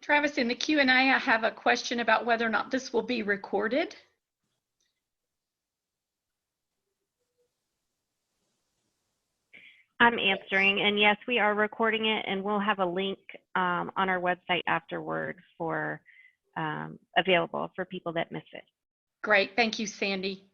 Travis, in the Q&A, I have a question about whether or not this will be recorded. I'm answering, and yes, we are recording it, and we'll have a link on our website afterward for available for people that miss it. Great, thank you, Sandy.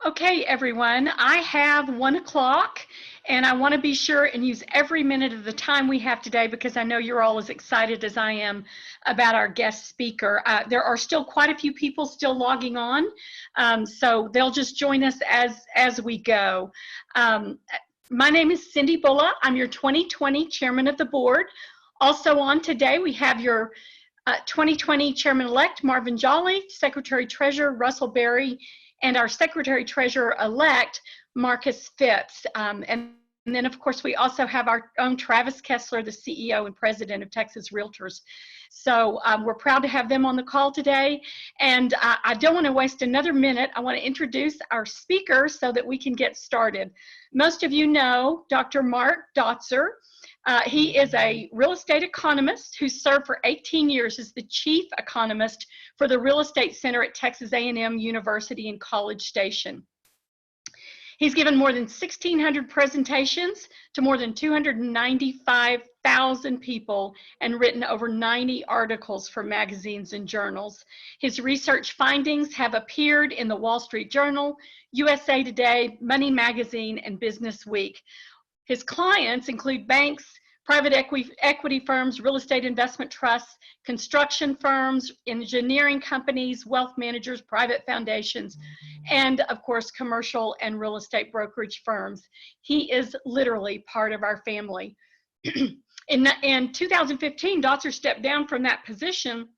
Okay, everyone, I have 1 o'clock, and I want to be sure and use every minute of the time we have today because I know you're all as excited as I am about our guest speaker. There are still quite a few people still logging on, so they'll just join us as we go. My name is Cindi Bulla. I'm your 2020 Chairman of the Board. Also on today, we have your 2020 Chairman-elect Marvin Jolly, Secretary-Treasurer Russell Berry, and our Secretary-Treasurer-elect, Marcus Phipps. And then, of course, we also have our own Travis Kessler, the CEO and President of Texas Realtors. So we're proud to have them on the call today. And I don't want to waste another minute. I want to introduce our speaker so that we can get started. Most of you know Dr. Mark Dotzour. He is a real estate economist who served for 18 years as the chief economist for the Real Estate Center at Texas A&M University in College Station. He's given more than 1,600 presentations to more than 295,000 people and written over 90 articles for magazines and journals. His research findings have appeared in the Wall Street Journal, USA Today, Money Magazine, and Business Week. His clients include banks, private equity firms, real estate investment trusts, construction firms, engineering companies, wealth managers, private foundations, and of course, commercial and real estate brokerage firms. He is literally part of our family. In 2015, Dotzour stepped down from that position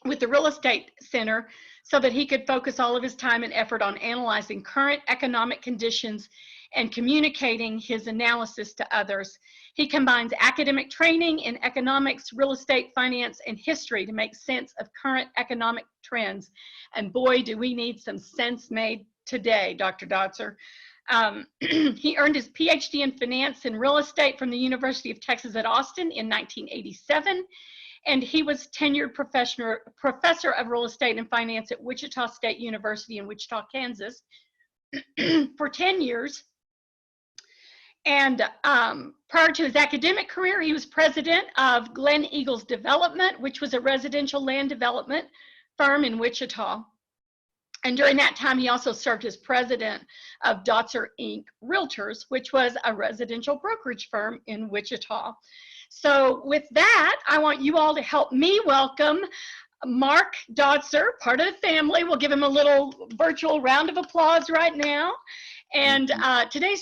with the Real Estate Center so that he could focus all of his time and effort on analyzing current economic conditions and communicating his analysis to others. He combines academic training in economics, real estate, finance, and history to make sense of current economic trends. And boy, do we need some sense made today, Dr. Dotzour. He earned his PhD in finance and real estate from the University of Texas at Austin in 1987. And he was tenured professor of real estate and finance at Wichita State University in Wichita, Kansas for 10 years. And prior to his academic career, he was president of Glen Eagles Development, which was a residential land development firm in Wichita. And during that time, he also served as president of Dotzour Inc. Realtors, which was a residential brokerage firm in Wichita. So with that, I want you all to help me welcome Mark Dotzour, part of the family. We'll give him a little virtual round of applause right now. And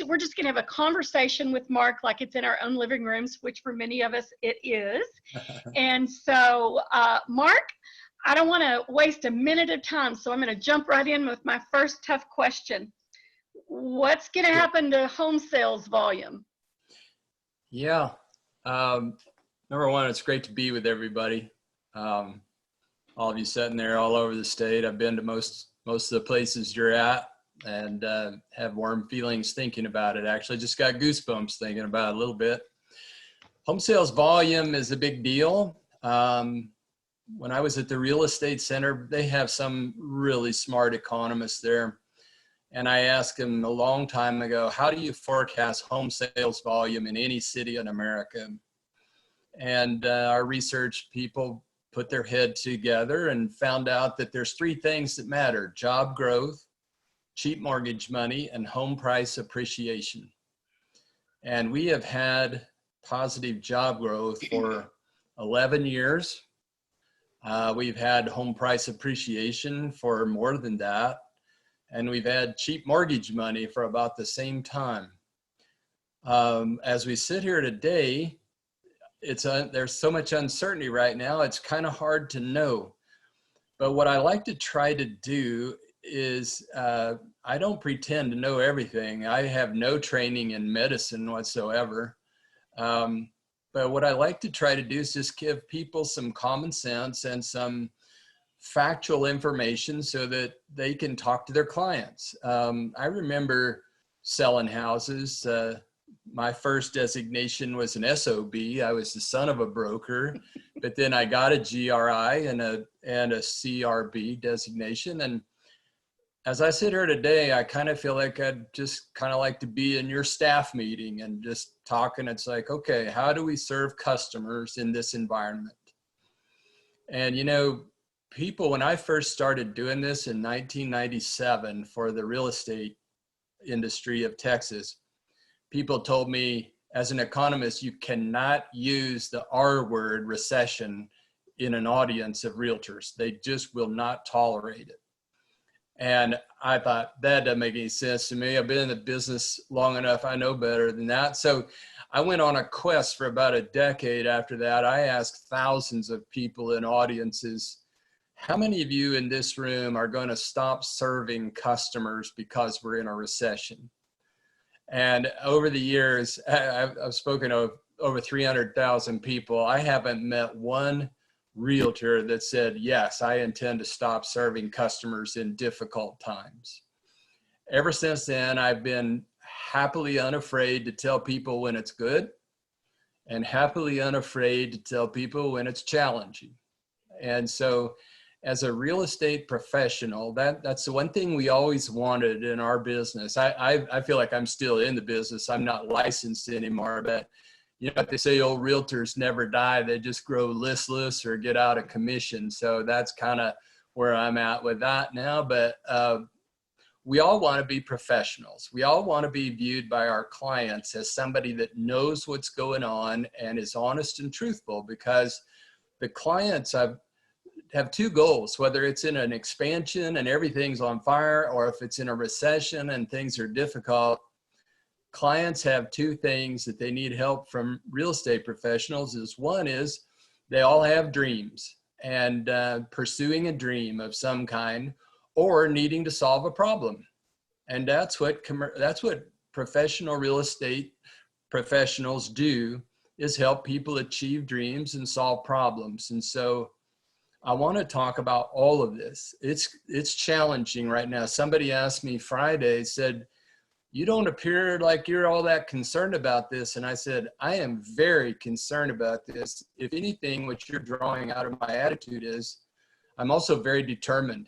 we're just going to have a conversation with Mark like it's in our own living rooms, which for many of us it is. And so, Mark, I don't want to waste a minute of time, so I'm going to jump right in with my first tough question. What's going to happen to home sales volume? Yeah. Number one, it's great to be with everybody. All of you sitting there all over the state. I've been to most of the places you're at, and have warm feelings thinking about it. Actually, just got goosebumps thinking about it a little bit. Home sales volume is a big deal. When I was at the Real Estate Center, they have some really smart economists there. And I asked them a long time ago, how do you forecast home sales volume in any city in America? And our research people put their head together and found out that there's three things that matter: job growth, cheap mortgage money, and home price appreciation. And we have had positive job growth for 11 years. We've had home price appreciation for more than that. And we've had cheap mortgage money for about the same time. As we sit here today, there's so much uncertainty right now, it's kind of hard to know. But what I like to try to do is I don't pretend to know everything. I have no training in medicine whatsoever. But what I like to try to do is just give people some common sense and some factual information so that they can talk to their clients. I remember selling houses. My first designation was an SOB. I was the son of a broker, but then I got a GRI and a CRB designation. And as I sit here today, I kind of feel like I'd just kind of like to be in your staff meeting and just talking. It's like, okay, how do we serve customers in this environment? And, you know, people, when I first started doing this in 1997 for the real estate industry of Texas, people told me, as an economist, you cannot use the R word, recession, in an audience of realtors. They just will not tolerate it. And I thought, that doesn't make any sense to me. I've been in the business long enough. I know better than that. So I went on a quest for about a decade after that. I asked thousands of people in audiences, how many of you in this room are going to stop serving customers because we're in a recession? And over the years, I've spoken to over 300,000 people. I haven't met one realtor that said, yes, I intend to stop serving customers in difficult times. Ever since then, I've been happily unafraid to tell people when it's good and happily unafraid to tell people when it's challenging. And so as a real estate professional, that's the one thing we always wanted in our business. I feel like I'm still in the business. I'm not licensed anymore, but you know, they say old realtors never die. They just grow listless or get out of commission. So that's kind of where I'm at with that now. But we all want to be professionals. We all want to be viewed by our clients as somebody that knows what's going on and is honest and truthful, because the clients have two goals, whether it's in an expansion and everything's on fire, or if it's in a recession and things are difficult. Clients have two things that they need help from real estate professionals. One is they all have dreams and pursuing a dream of some kind, or needing to solve a problem. And that's what professional real estate professionals do, is help people achieve dreams and solve problems. And so I want to talk about all of this. It's challenging right now. Somebody asked me Friday, said, you don't appear like you're all that concerned about this. And I said, I am very concerned about this. If anything, what you're drawing out of my attitude is, I'm also very determined.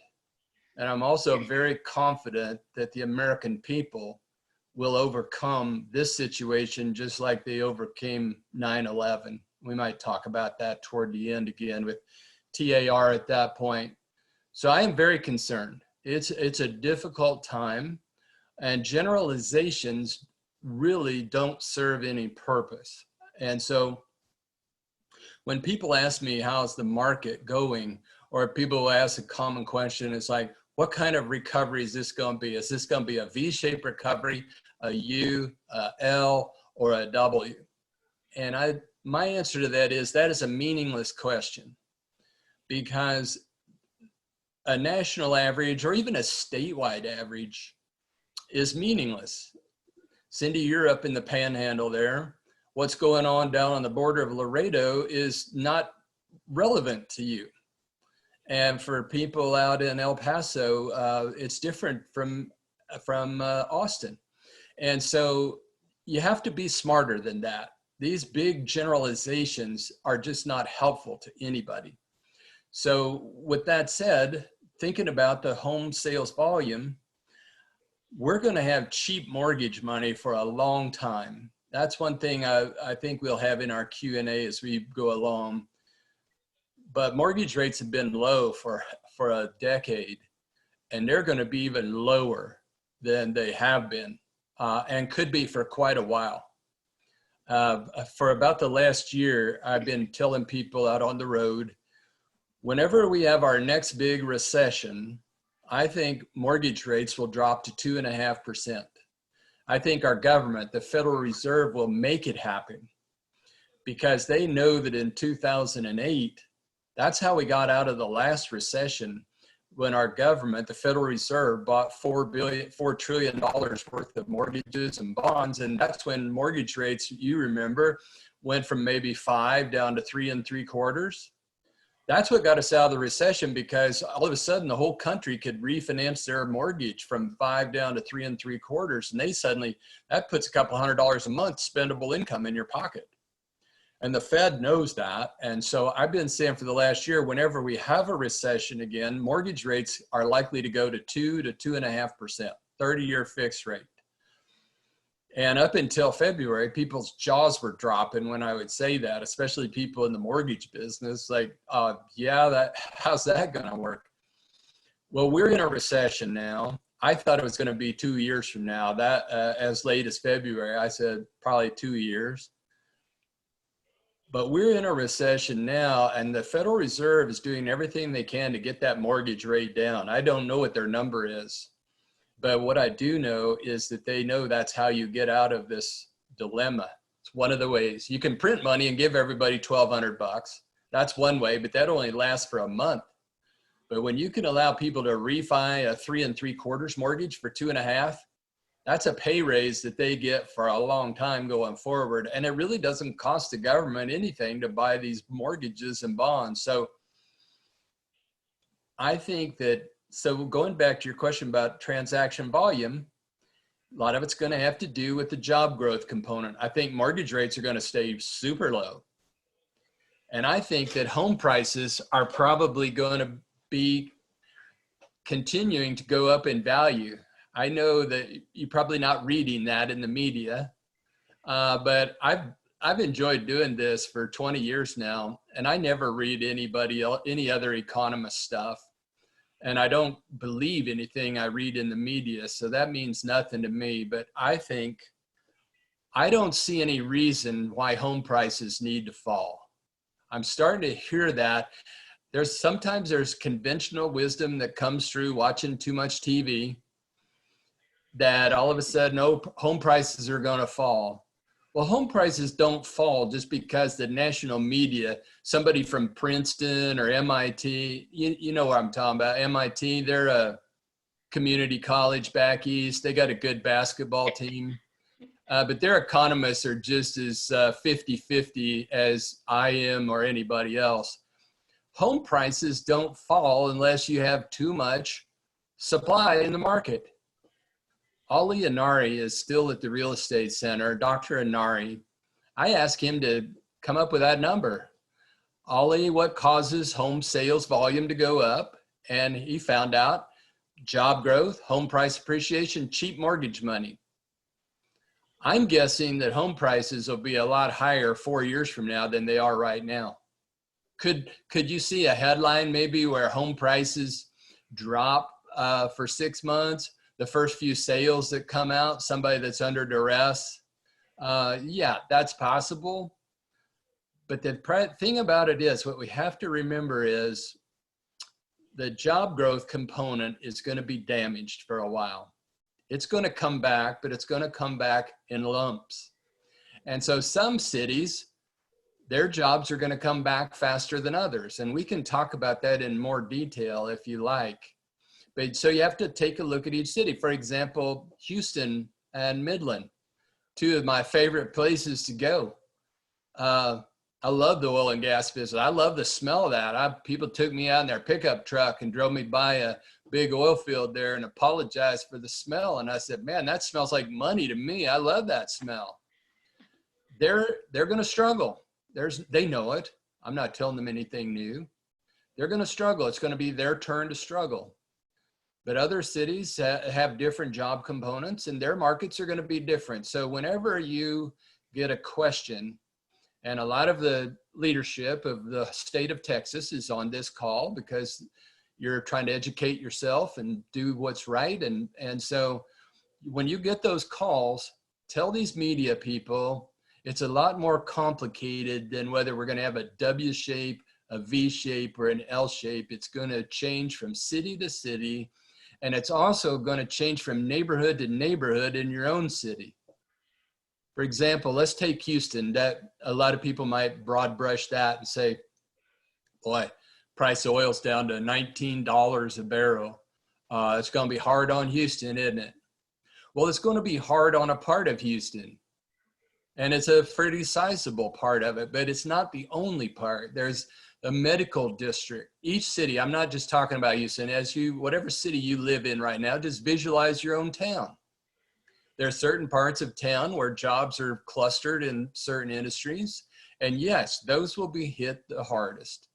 And I'm also very confident that the American people will overcome this situation just like they overcame 9/11. We might talk about that toward the end again with TAR at that point. So I am very concerned. It's a difficult time. And generalizations really don't serve any purpose. And so when people ask me, how's the market going? Or people ask a common question, it's like, what kind of recovery is this going to be? Is this going to be a V-shaped recovery, a U, a L, or a W? And my answer to that is a meaningless question, because a national average or even a statewide average is meaningless. Cindi, you're up in the panhandle there. What's going on down on the border of Laredo is not relevant to you. And for people out in El Paso, it's different from Austin. And so you have to be smarter than that. These big generalizations are just not helpful to anybody. So with that said, thinking about the home sales volume, we're going to have cheap mortgage money for a long time. That's one thing I think we'll have in our Q&A as we go along. But mortgage rates have been low for a decade, and they're going to be even lower than they have been, and could be for quite a while. For about the last year, I've been telling people out on the road, whenever we have our next big recession, I think mortgage rates will drop to 2.5%. I think our government, the Federal Reserve, will make it happen, because they know that in 2008, that's how we got out of the last recession. when our government, the Federal Reserve, bought $4 trillion worth of mortgages and bonds. And that's when mortgage rates, you remember, went from maybe 5 down to 3 3/4. That's what got us out of the recession, because all of a sudden the whole country could refinance their mortgage from 5 down to 3 3/4. And they suddenly, that puts a couple $100 a month spendable income in your pocket. And the Fed knows that. And so I've been saying for the last year, whenever we have a recession again, mortgage rates are likely to go to 2 to 2.5%, 30-year fixed rate. And up until February, people's jaws were dropping when I would say that, especially people in the mortgage business, like, yeah, how's that going to work? Well, we're in a recession now. I thought it was going to be 2 years from now. That as late as February, I said probably 2 years. But we're in a recession now, and the Federal Reserve is doing everything they can to get that mortgage rate down. I don't know what their number is, but what I do know is that they know that's how you get out of this dilemma. It's one of the ways. You can print money and give everybody $1,200. That's one way, but that only lasts for a month. But when you can allow people to refi a 3 3/4 mortgage for 2.5, that's a pay raise that they get for a long time going forward. And it really doesn't cost the government anything to buy these mortgages and bonds. So I think that, so going back to your question about transaction volume, a lot of it's going to have to do with the job growth component. I think mortgage rates are going to stay super low. And I think that home prices are probably going to be continuing to go up in value. I know that you're probably not reading that in the media, but I've enjoyed doing this for 20 years now, and I never read any other economist stuff, and I don't believe anything I read in the media, so that means nothing to me. But I don't see any reason why home prices need to fall. I'm starting to hear that. Sometimes there's conventional wisdom that comes through watching too much TV, that all of a sudden, oh, home prices are going to fall. Well, home prices don't fall just because the national media, somebody from Princeton or MIT, you know what I'm talking about, MIT, they're a community college back east. They got a good basketball team, but their economists are just as 50-50 as I am or anybody else. Home prices don't fall unless you have too much supply in the market. Ali Anari is still at the Real Estate Center, Dr. Anari. I asked him to come up with that number. Ali, what causes home sales volume to go up? And he found out job growth, home price appreciation, cheap mortgage money. I'm guessing that home prices will be a lot higher 4 years from now than they are right now. Could you see a headline maybe where home prices drop for 6 months? The first few sales that come out, somebody that's under duress. Yeah, that's possible. But the thing about it is, what we have to remember is the job growth component is going to be damaged for a while. It's going to come back, but it's going to come back in lumps. And so some cities, their jobs are going to come back faster than others. And we can talk about that in more detail if you like. But so you have to take a look at each city. For example, Houston and Midland, two of my favorite places to go. I love the oil and gas business. I love the smell of that. People took me out in their pickup truck and drove me by a big oil field there and apologized for the smell. And I said, man, that smells like money to me. I love that smell. They're going to struggle. They know it. I'm not telling them anything new. They're going to struggle. It's going to be their turn to struggle. But other cities have different job components and their markets are going to be different. So whenever you get a question, and a lot of the leadership of the state of Texas is on this call because you're trying to educate yourself and do what's right. And so when you get those calls, tell these media people it's a lot more complicated than whether we're going to have a W shape, a V shape, or an L shape. It's going to change from city to city. And it's also going to change from neighborhood to neighborhood in your own city. For example, let's take Houston. That a lot of people might broad brush that and say, boy, price of oil's down to $19 a barrel. It's going to be hard on Houston, isn't it? Well, it's going to be hard on a part of Houston. And it's a pretty sizable part of it, but it's not the only part. There's a medical district. Each city, I'm not just talking about Houston, whatever city you live in right now, just visualize your own town. There are certain parts of town where jobs are clustered in certain industries. And yes, those will be hit the hardest.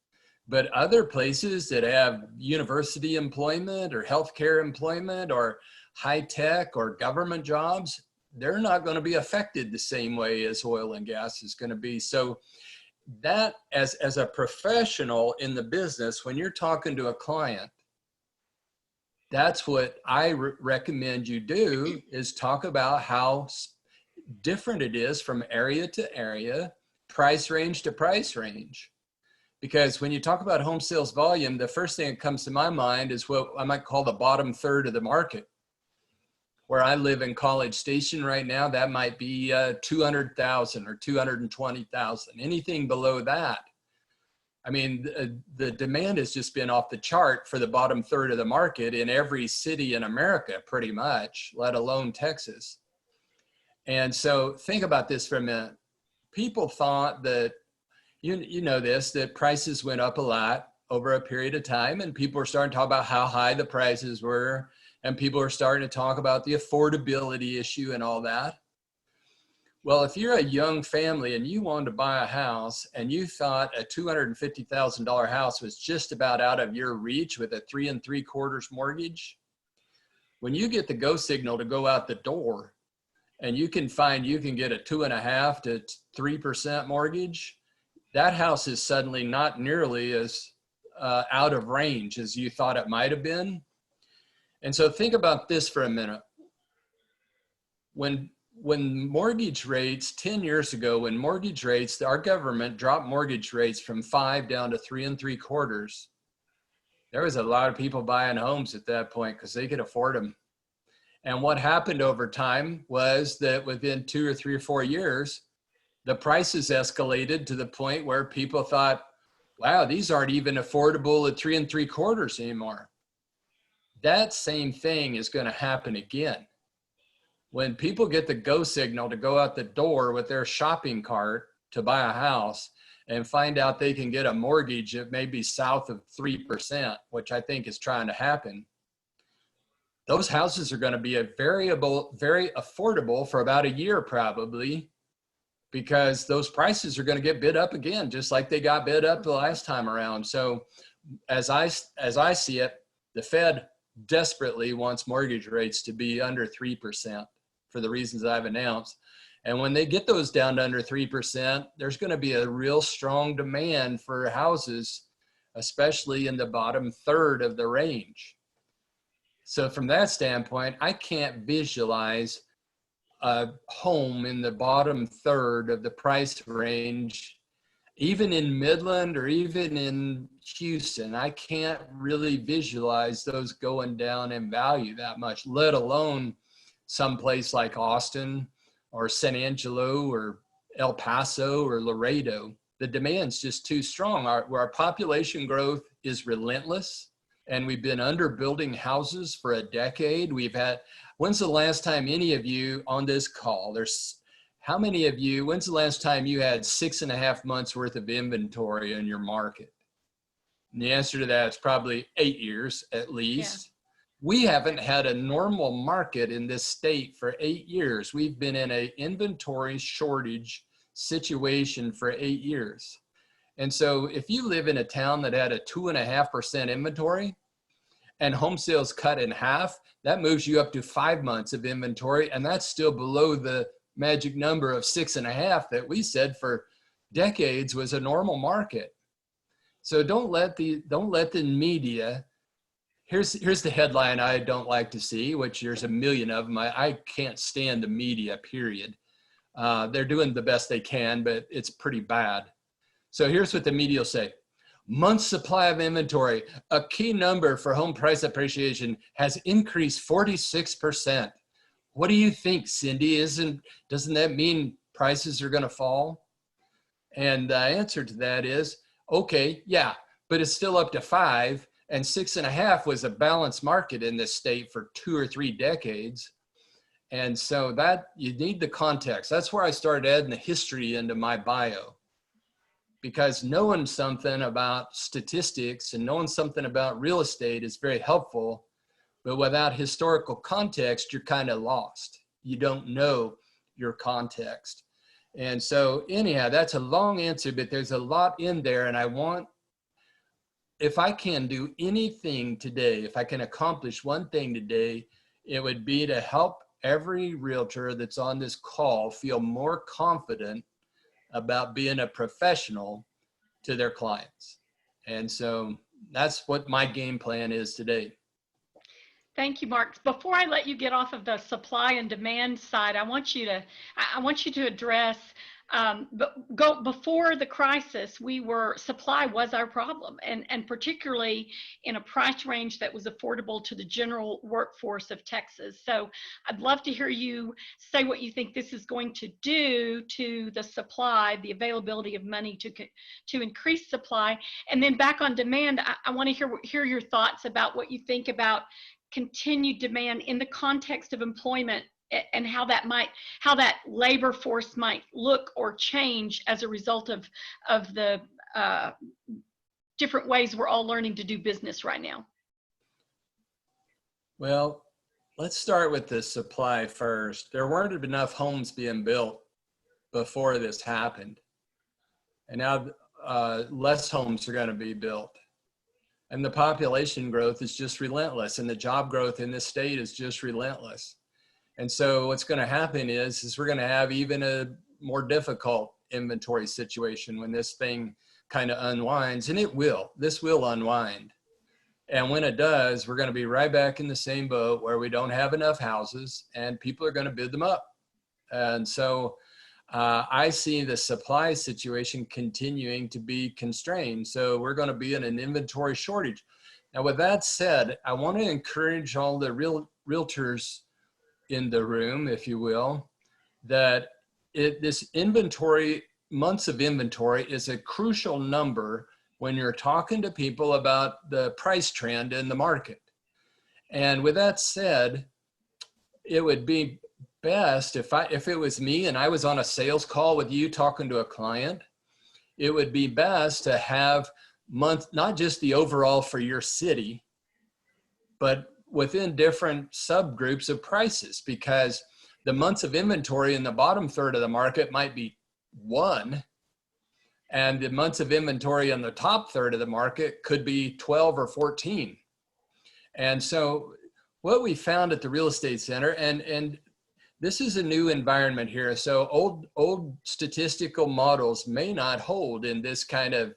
But other places that have university employment or healthcare employment or high tech or government jobs, they're not going to be affected the same way as oil and gas is going to be. So that as a professional in the business, when you're talking to a client, that's what I recommend you do, is talk about how different it is from area to area, price range to price range. Because when you talk about home sales volume, the first thing that comes to my mind is what I might call the bottom third of the market. Where I live in College Station right now, that might be 200,000 or 220,000. Anything below that, I mean, the demand has just been off the chart for the bottom third of the market in every city in America, pretty much, let alone Texas. And so think about this for a minute. People thought that, you know this, that prices went up a lot over a period of time, and people were starting to talk about how high the prices were. And people are starting to talk about the affordability issue and all that. Well, if you're a young family and you wanted to buy a house and you thought a $250,000 house was just about out of your reach with a 3 3/4 mortgage, when you get the go signal to go out the door and you can get a 2.5% to 3% mortgage, that house is suddenly not nearly as out of range as you thought it might have been. And so think about this for a minute. When mortgage rates, 10 years ago, when mortgage rates, our government dropped mortgage rates from 5 down to 3 3/4, there was a lot of people buying homes at that point because they could afford them. And what happened over time was that within 2 or 3 or 4 years, the prices escalated to the point where people thought, wow, these aren't even affordable at 3 3/4 anymore. That same thing is going to happen again. When people get the go signal to go out the door with their shopping cart to buy a house and find out they can get a mortgage that may be south of 3%, which I think is trying to happen, those houses are going to be very affordable for about a year probably, because those prices are going to get bid up again, just like they got bid up the last time around. So as I see it, the Fed desperately wants mortgage rates to be under 3% for the reasons I've announced. And when they get those down to under 3%, there's going to be a real strong demand for houses, especially in the bottom third of the range. So from that standpoint, I can't visualize a home in the bottom third of the price range, even in Midland or even in Houston. I can't really visualize those going down in value that much, let alone someplace like Austin or San Angelo or El Paso or Laredo. The demand's just too strong. Our population growth is relentless, and we've been underbuilding houses for a decade. When's the last time any of you on this call, when's the last time you had 6.5 months worth of inventory in your market? And the answer to that is probably 8 years at least. Yeah. We haven't had a normal market in this state for 8 years. We've been in an inventory shortage situation for 8 years. And so if you live in a town that had a 2.5% inventory and home sales cut in half, that moves you up to 5 months of inventory. And that's still below the magic number of 6.5 that we said for decades was a normal market. So don't let the media, here's the headline I don't like to see, which there's a million of them. I can't stand the media, period. They're doing the best they can, but it's pretty bad. So here's what the media will say. Months supply of inventory, a key number for home price appreciation, has increased 46%. What do you think, Cindi? Doesn't that mean prices are going to fall? And the answer to that is, okay, yeah, but it's still up to 5, and 6.5 was a balanced market in this state for 2 or 3 decades. And so that you need the context. That's where I started adding the history into my bio, because knowing something about statistics and knowing something about real estate is very helpful, but without historical context, you're kind of lost. You don't know your context. And so anyhow, that's a long answer, but there's a lot in there. And I want, if I can do anything today, if I can accomplish one thing today, it would be to help every realtor that's on this call feel more confident about being a professional to their clients. And so that's what my game plan is today. Thank you, Mark. Before I let you get off of the supply and demand side, I want you to address, before the crisis, supply was our problem, and particularly in a price range that was affordable to the general workforce of Texas. So I'd love to hear you say what you think this is going to do to the supply, the availability of money to increase supply. And then back on demand, I want to hear your thoughts about what you think about continued demand in the context of employment, and how that labor force might look or change as a result of the different ways we're all learning to do business right now. Well, let's start with the supply first. There weren't enough homes being built before this happened, and now less homes are going to be built. And the population growth is just relentless, and the job growth in this state is just relentless. And so what's going to happen is we're going to have even a more difficult inventory situation when this thing kind of unwinds, and this will unwind. And when it does, we're going to be right back in the same boat where we don't have enough houses and people are going to bid them up. And so I see the supply situation continuing to be constrained. So we're going to be in an inventory shortage. Now, with that said, I want to encourage all the realtors in the room, if you will, that this inventory, months of inventory, is a crucial number when you're talking to people about the price trend in the market. And with that said, it would be best if it was me and I was on a sales call with you talking to a client, it would be best to have not just the overall for your city, but within different subgroups of prices, because the months of inventory in the bottom third of the market might be 1, and the months of inventory in the top third of the market could be 12 or 14. And so what we found at the Real Estate Center, and this is a new environment here, so old statistical models may not hold in this kind of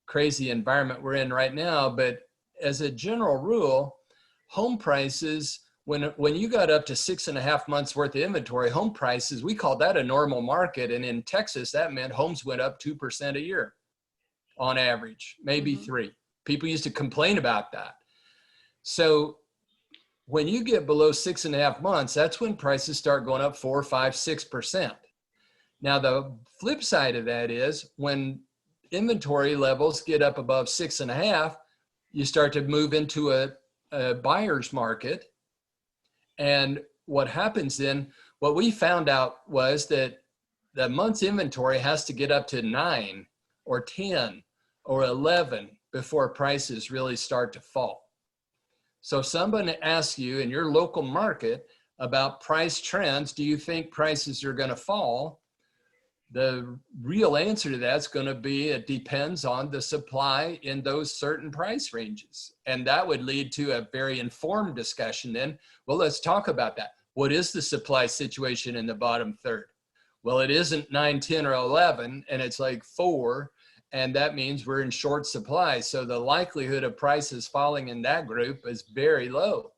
crazy environment we're in right now, but as a general rule, home prices, when you got up to 6.5 months worth of inventory, home prices, we called that a normal market. And in Texas, that meant homes went up 2% a year on average, maybe 3. People used to complain about that. So when you get below 6.5 months, that's when prices start going up 4, 5, 6%. Now, the flip side of that is when inventory levels get up above 6.5, you start to move into a buyer's market. And what happens then, what we found out was that the month's inventory has to get up to 9 or 10 or 11 before prices really start to fall. So if someone asks you in your local market about price trends, do you think prices are going to fall? The real answer to that is going to be, it depends on the supply in those certain price ranges. And that would lead to a very informed discussion then. Well, let's talk about that. What is the supply situation in the bottom third? Well, it isn't 9, 10, or 11, and it's like 4. And that means we're in short supply. So the likelihood of prices falling in that group is very low.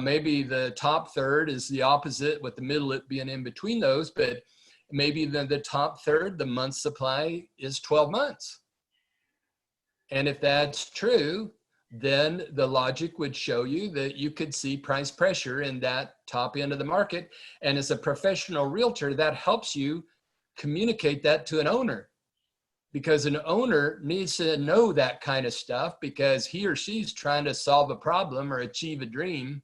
Maybe the top third is the opposite, with the middle being in between those, but maybe the top third, the month supply is 12 months. And if that's true, then the logic would show you that you could see price pressure in that top end of the market. And as a professional realtor, that helps you communicate that to an owner. because an owner needs to know that kind of stuff because he or she's trying to solve a problem or achieve a dream.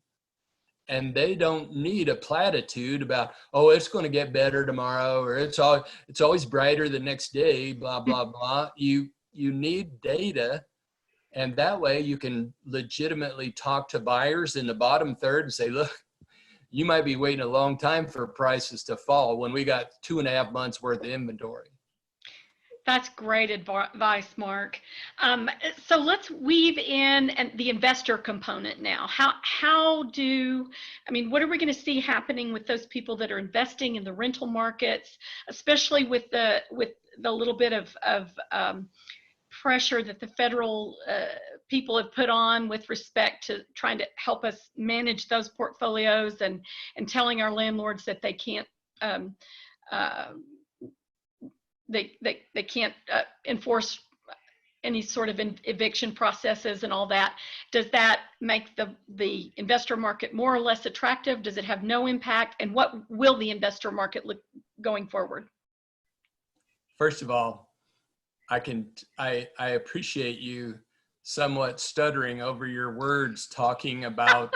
And they don't need a platitude about, oh, it's going to get better tomorrow, or it's always brighter the next day, blah, blah, blah. You need data. And that way you can legitimately talk to buyers in the bottom third and say, look, you might be waiting a long time for prices to fall when we got 2.5 months worth of inventory. That's great advice, Mark. So let's weave in the investor component now. What are we going to see happening with those people that are investing in the rental markets, especially with the little bit of pressure that the federal people have put on with respect to trying to help us manage those portfolios and telling our landlords that they can't they can't enforce any sort of eviction processes and all that. Does that make the investor market more or less attractive? Does it have no impact? And what will the investor market look going forward? First of all, I appreciate you somewhat stuttering over your words, talking about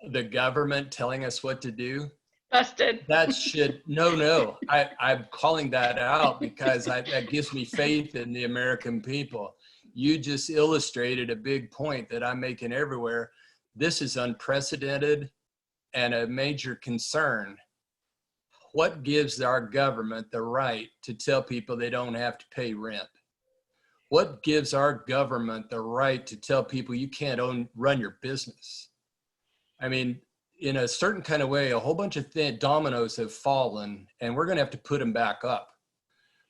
the government telling us what to do. Busted. That should, no. I'm calling that out because that gives me faith in the American people. You just illustrated a big point that I'm making everywhere. This is unprecedented and a major concern. What gives our government the right to tell people they don't have to pay rent? What gives our government the right to tell people you can't run your business? I mean, in a certain kind of way, a whole bunch of dominoes have fallen, and we're going to have to put them back up.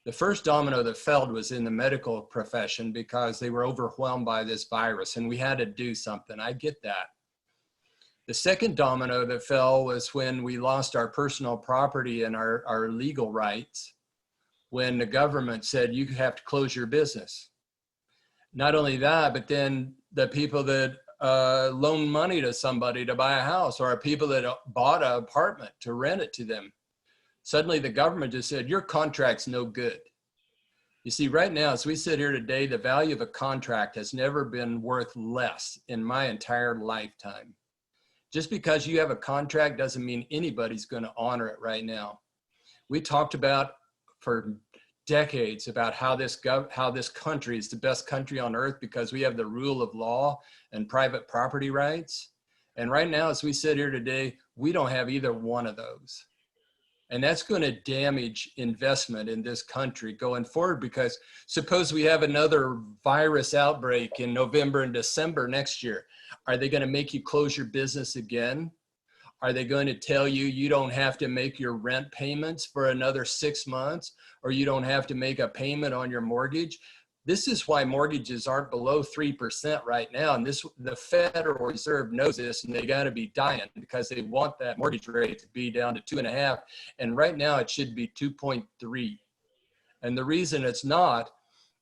The first domino that fell was in the medical profession because they were overwhelmed by this virus, and we had to do something. I get that. The second domino that fell was when we lost our personal property and our legal rights, when the government said you have to close your business. Not only that, but then the people that loan money to somebody to buy a house, or people that bought an apartment to rent it to them. Suddenly the government just said, your contract's no good. You see, right now, as we sit here today, the value of a contract has never been worth less in my entire lifetime. Just because you have a contract doesn't mean anybody's going to honor it right now. We talked about for decades about how this country is the best country on earth because we have the rule of law and private property rights. And right now, as we sit here today, we don't have either one of those. And that's going to damage investment in this country going forward, because suppose we have another virus outbreak in November and December next year. Are they going to make you close your business again? Are they going to tell you you don't have to make your rent payments for another 6 months, or you don't have to make a payment on your mortgage? This is why mortgages aren't below 3% right now. And the Federal Reserve knows this, and they got to be dying because they want that mortgage rate to be down to 2.5. And right now it should be 2.3. And the reason it's not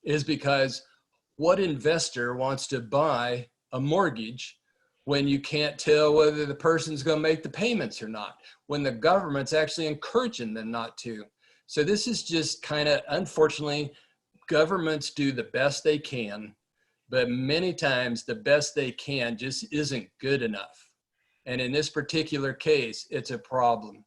is because what investor wants to buy a mortgage when you can't tell whether the person's going to make the payments or not, when the government's actually encouraging them not to? So this is just kind of, unfortunately, governments do the best they can, but many times the best they can just isn't good enough. And in this particular case, it's a problem.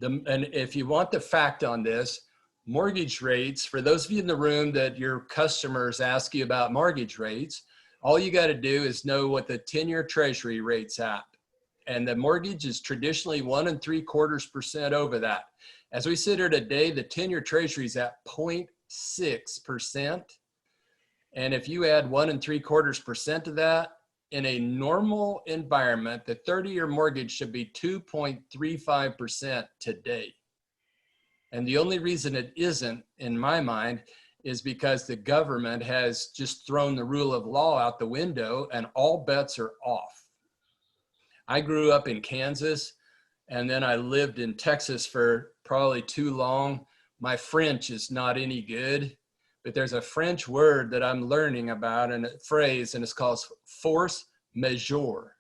And if you want the fact on this, mortgage rates, for those of you in the room that your customers ask you about mortgage rates, all you got to do is know what the 10-year treasury rate's at. And the mortgage is traditionally 1 3/4% over that. As we sit here today, the 10-year treasury is at 0.6%. And if you add 1 3/4% to that, in a normal environment, the 30-year mortgage should be 2.35% today. And the only reason it isn't, in my mind, is because the government has just thrown the rule of law out the window and all bets are off. I grew up in Kansas, and then I lived in Texas for probably too long. My French is not any good, but there's a French word that I'm learning about, and a phrase, and it's called force majeure.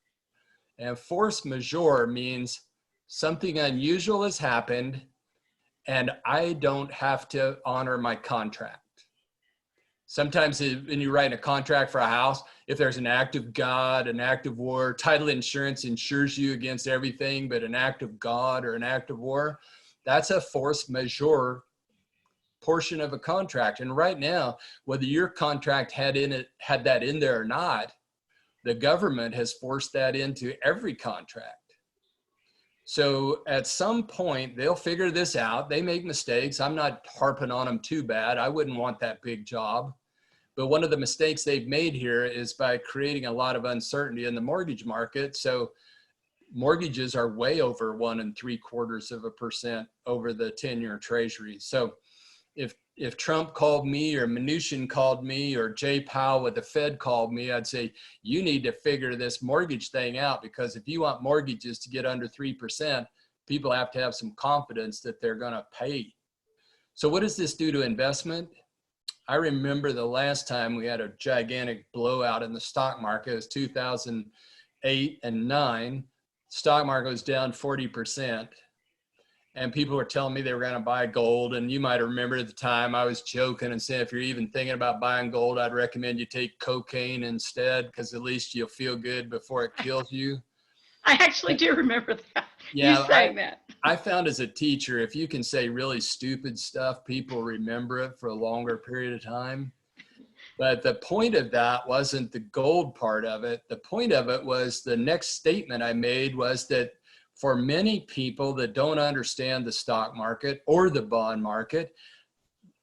And force majeure means something unusual has happened and I don't have to honor my contract. Sometimes when you write a contract for a house, if there's an act of God, an act of war, title insurance insures you against everything but an act of God or an act of war. That's a force majeure portion of a contract. And right now, whether your contract had that in there or not, the government has forced that into every contract. So at some point, they'll figure this out. They make mistakes. I'm not harping on them too bad. I wouldn't want that big job. But one of the mistakes they've made here is by creating a lot of uncertainty in the mortgage market. So mortgages are way over 1 3/4% over the 10-year treasury. So if Trump called me or Mnuchin called me or Jay Powell with the Fed called me, I'd say, you need to figure this mortgage thing out, because if you want mortgages to get under 3%, people have to have some confidence that they're going to pay. So what does this do to investment? I remember the last time we had a gigantic blowout in the stock market. It was 2008 and 9. Stock market was down 40%. And people were telling me they were going to buy gold. And you might remember at the time I was joking and saying, if you're even thinking about buying gold, I'd recommend you take cocaine instead, because at least you'll feel good before it kills you. I actually do remember that. Yeah, you saying that. I found as a teacher, if you can say really stupid stuff, people remember it for a longer period of time. But the point of that wasn't the gold part of it. The point of it was, the next statement I made was that for many people that don't understand the stock market or the bond market,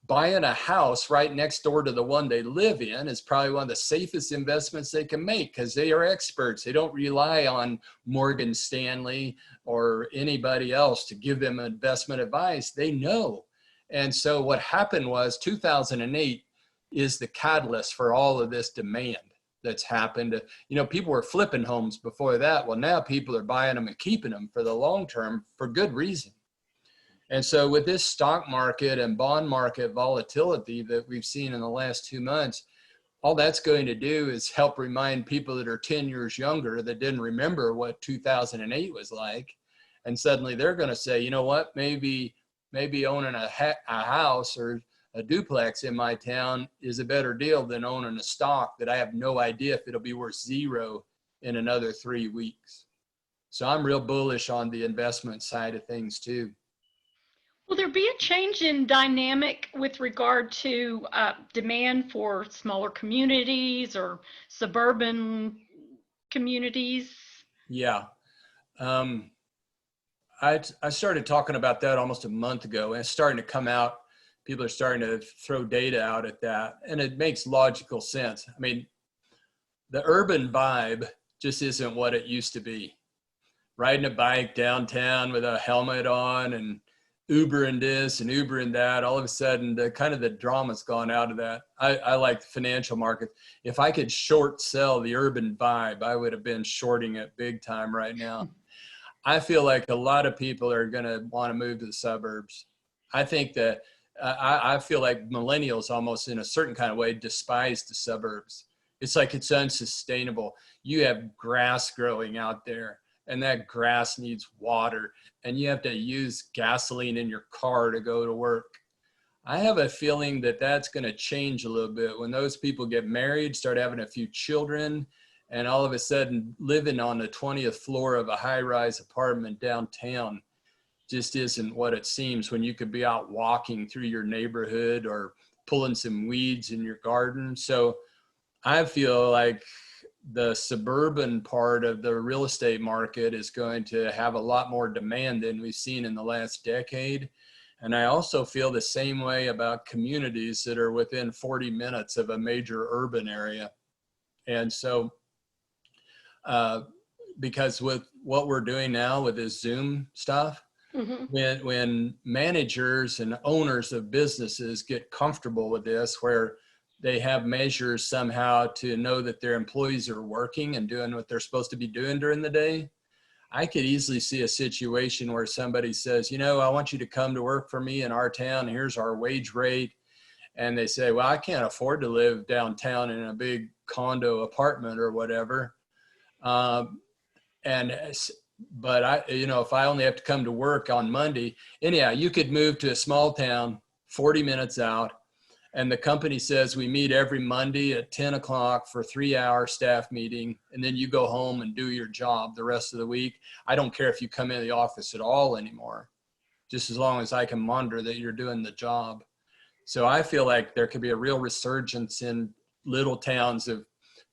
buying a house right next door to the one they live in is probably one of the safest investments they can make, because they are experts. They don't rely on Morgan Stanley or anybody else to give them investment advice. They know. And so what happened was 2008 is the catalyst for all of this demand that's happened. You know, people were flipping homes before that. Well, now people are buying them and keeping them for the long term for good reason. And so with this stock market and bond market volatility that we've seen in the last 2 months, all that's going to do is help remind people that are 10 years younger that didn't remember what 2008 was like. And suddenly they're going to say, you know what, maybe owning a house or a duplex in my town is a better deal than owning a stock that I have no idea if it'll be worth zero in another 3 weeks. So I'm real bullish on the investment side of things too. Will there be a change in dynamic with regard to demand for smaller communities or suburban communities? Yeah. I started talking about that almost a month ago, and it's starting to come out. People are starting to throw data out at that, and it makes logical sense. I mean, the urban vibe just isn't what it used to be. Riding a bike downtown with a helmet on and Uber and this and Uber and that, all of a sudden the drama's gone out of that. I like the financial market. If I could short sell the urban vibe, I would have been shorting it big time right now. I feel like a lot of people are going to want to move to the suburbs. I think that I feel like millennials almost in a certain kind of way despise the suburbs. It's like it's unsustainable. You have grass growing out there, and that grass needs water, and you have to use gasoline in your car to go to work. I have a feeling that that's going to change a little bit when those people get married, start having a few children, and all of a sudden living on the 20th floor of a high-rise apartment downtown just isn't what it seems when you could be out walking through your neighborhood or pulling some weeds in your garden. So I feel like the suburban part of the real estate market is going to have a lot more demand than we've seen in the last decade. And I also feel the same way about communities that are within 40 minutes of a major urban area. And so, because with what we're doing now with this Zoom stuff, when managers and owners of businesses get comfortable with this, where they have measures somehow to know that their employees are working and doing what they're supposed to be doing during the day, I could easily see a situation where somebody says, you know, I want you to come to work for me in our town. Here's our wage rate. And they say, well, I can't afford to live downtown in a big condo apartment or whatever. But I, you know, if I only have to come to work on Monday, anyhow, you could move to a small town 40 minutes out, And the company says we meet every Monday at 10 o'clock for a 3-hour staff meeting, and then you go home and do your job the rest of the week. I don't care if you come into the office at all anymore, just as long as I can monitor that you're doing the job. So I feel like there could be a real resurgence in little towns of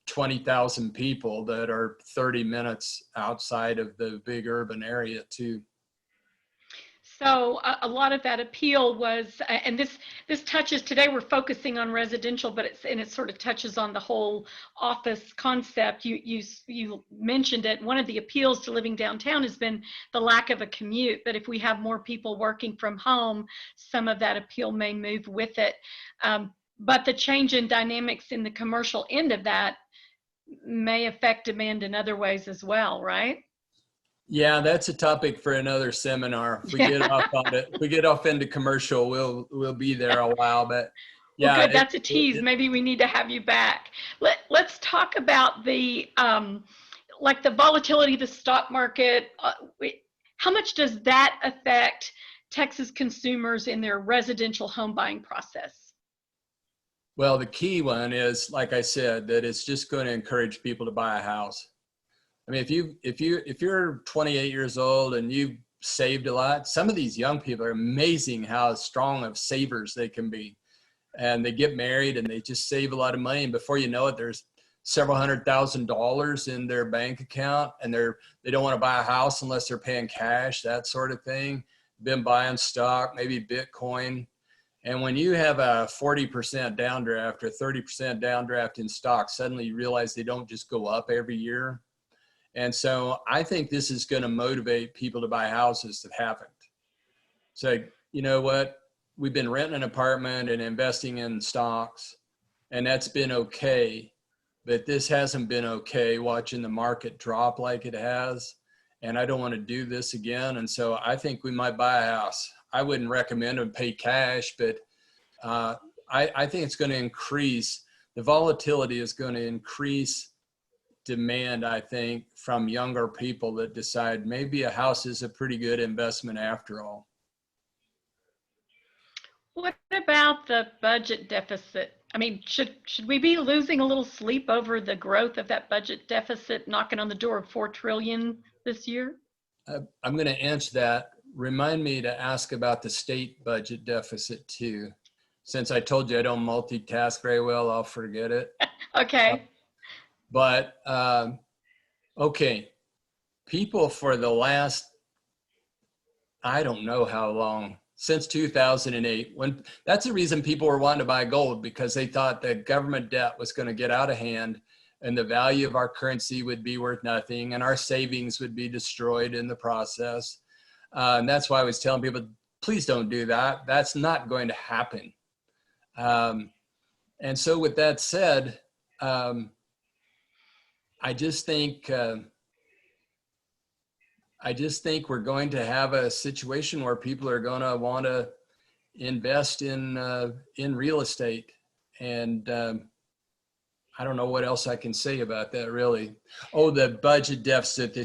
20,000 people that are 30 minutes outside of the big urban area too. So a lot of that appeal was, and this touches, today we're focusing on residential, but it sort of touches on the whole office concept. You mentioned it. One of the appeals to living downtown has been the lack of a commute, but if we have more people working from home, some of that appeal may move with it. But the change in dynamics in the commercial end of that may affect demand in other ways as well, right? Yeah, that's a topic for another seminar. If we get off on it, if we get off into commercial, we'll be there a while. But yeah, well, good. That's a tease. Maybe we need to have you back. Let's talk about the like the volatility of the stock market. How much does that affect Texas consumers in their residential home buying process? Well, the key one is, like I said, that it's just going to encourage people to buy a house. I mean, if you're 28 years old and you've saved a lot, some of these young people are amazing how strong of savers they can be. And they get married and they just save a lot of money. And before you know it, there's several $100,000 in their bank account, and they don't want to buy a house unless they're paying cash, that sort of thing. Been buying stock, maybe Bitcoin. And when you have a 40% downdraft or 30% downdraft in stock, suddenly you realize they don't just go up every year. And so I think this is going to motivate people to buy houses that haven't. So, you know what? We've been renting an apartment and investing in stocks, and that's been okay. But this hasn't been okay, watching the market drop like it has. And I don't want to do this again. And so I think we might buy a house. I wouldn't recommend them pay cash, but I think it's going to increase. The volatility is going to increase demand, I think, from younger people that decide maybe a house is a pretty good investment after all. What about the budget deficit? I mean, should we be losing a little sleep over the growth of that budget deficit knocking on the door of $4 trillion this year? I'm going to answer that. Remind me to ask about the state budget deficit too. Since I told you I don't multitask very well, I'll forget it. Okay. But, okay, people for the last, I don't know how long, since 2008, that's the reason people were wanting to buy gold, because they thought that government debt was going to get out of hand and the value of our currency would be worth nothing and our savings would be destroyed in the process. And that's why I was telling people, please don't do that. That's not going to happen. And so with that said, I just think we're going to have a situation where people are going to want to invest in real estate, and I don't know what else I can say about that really. Oh, the budget deficit,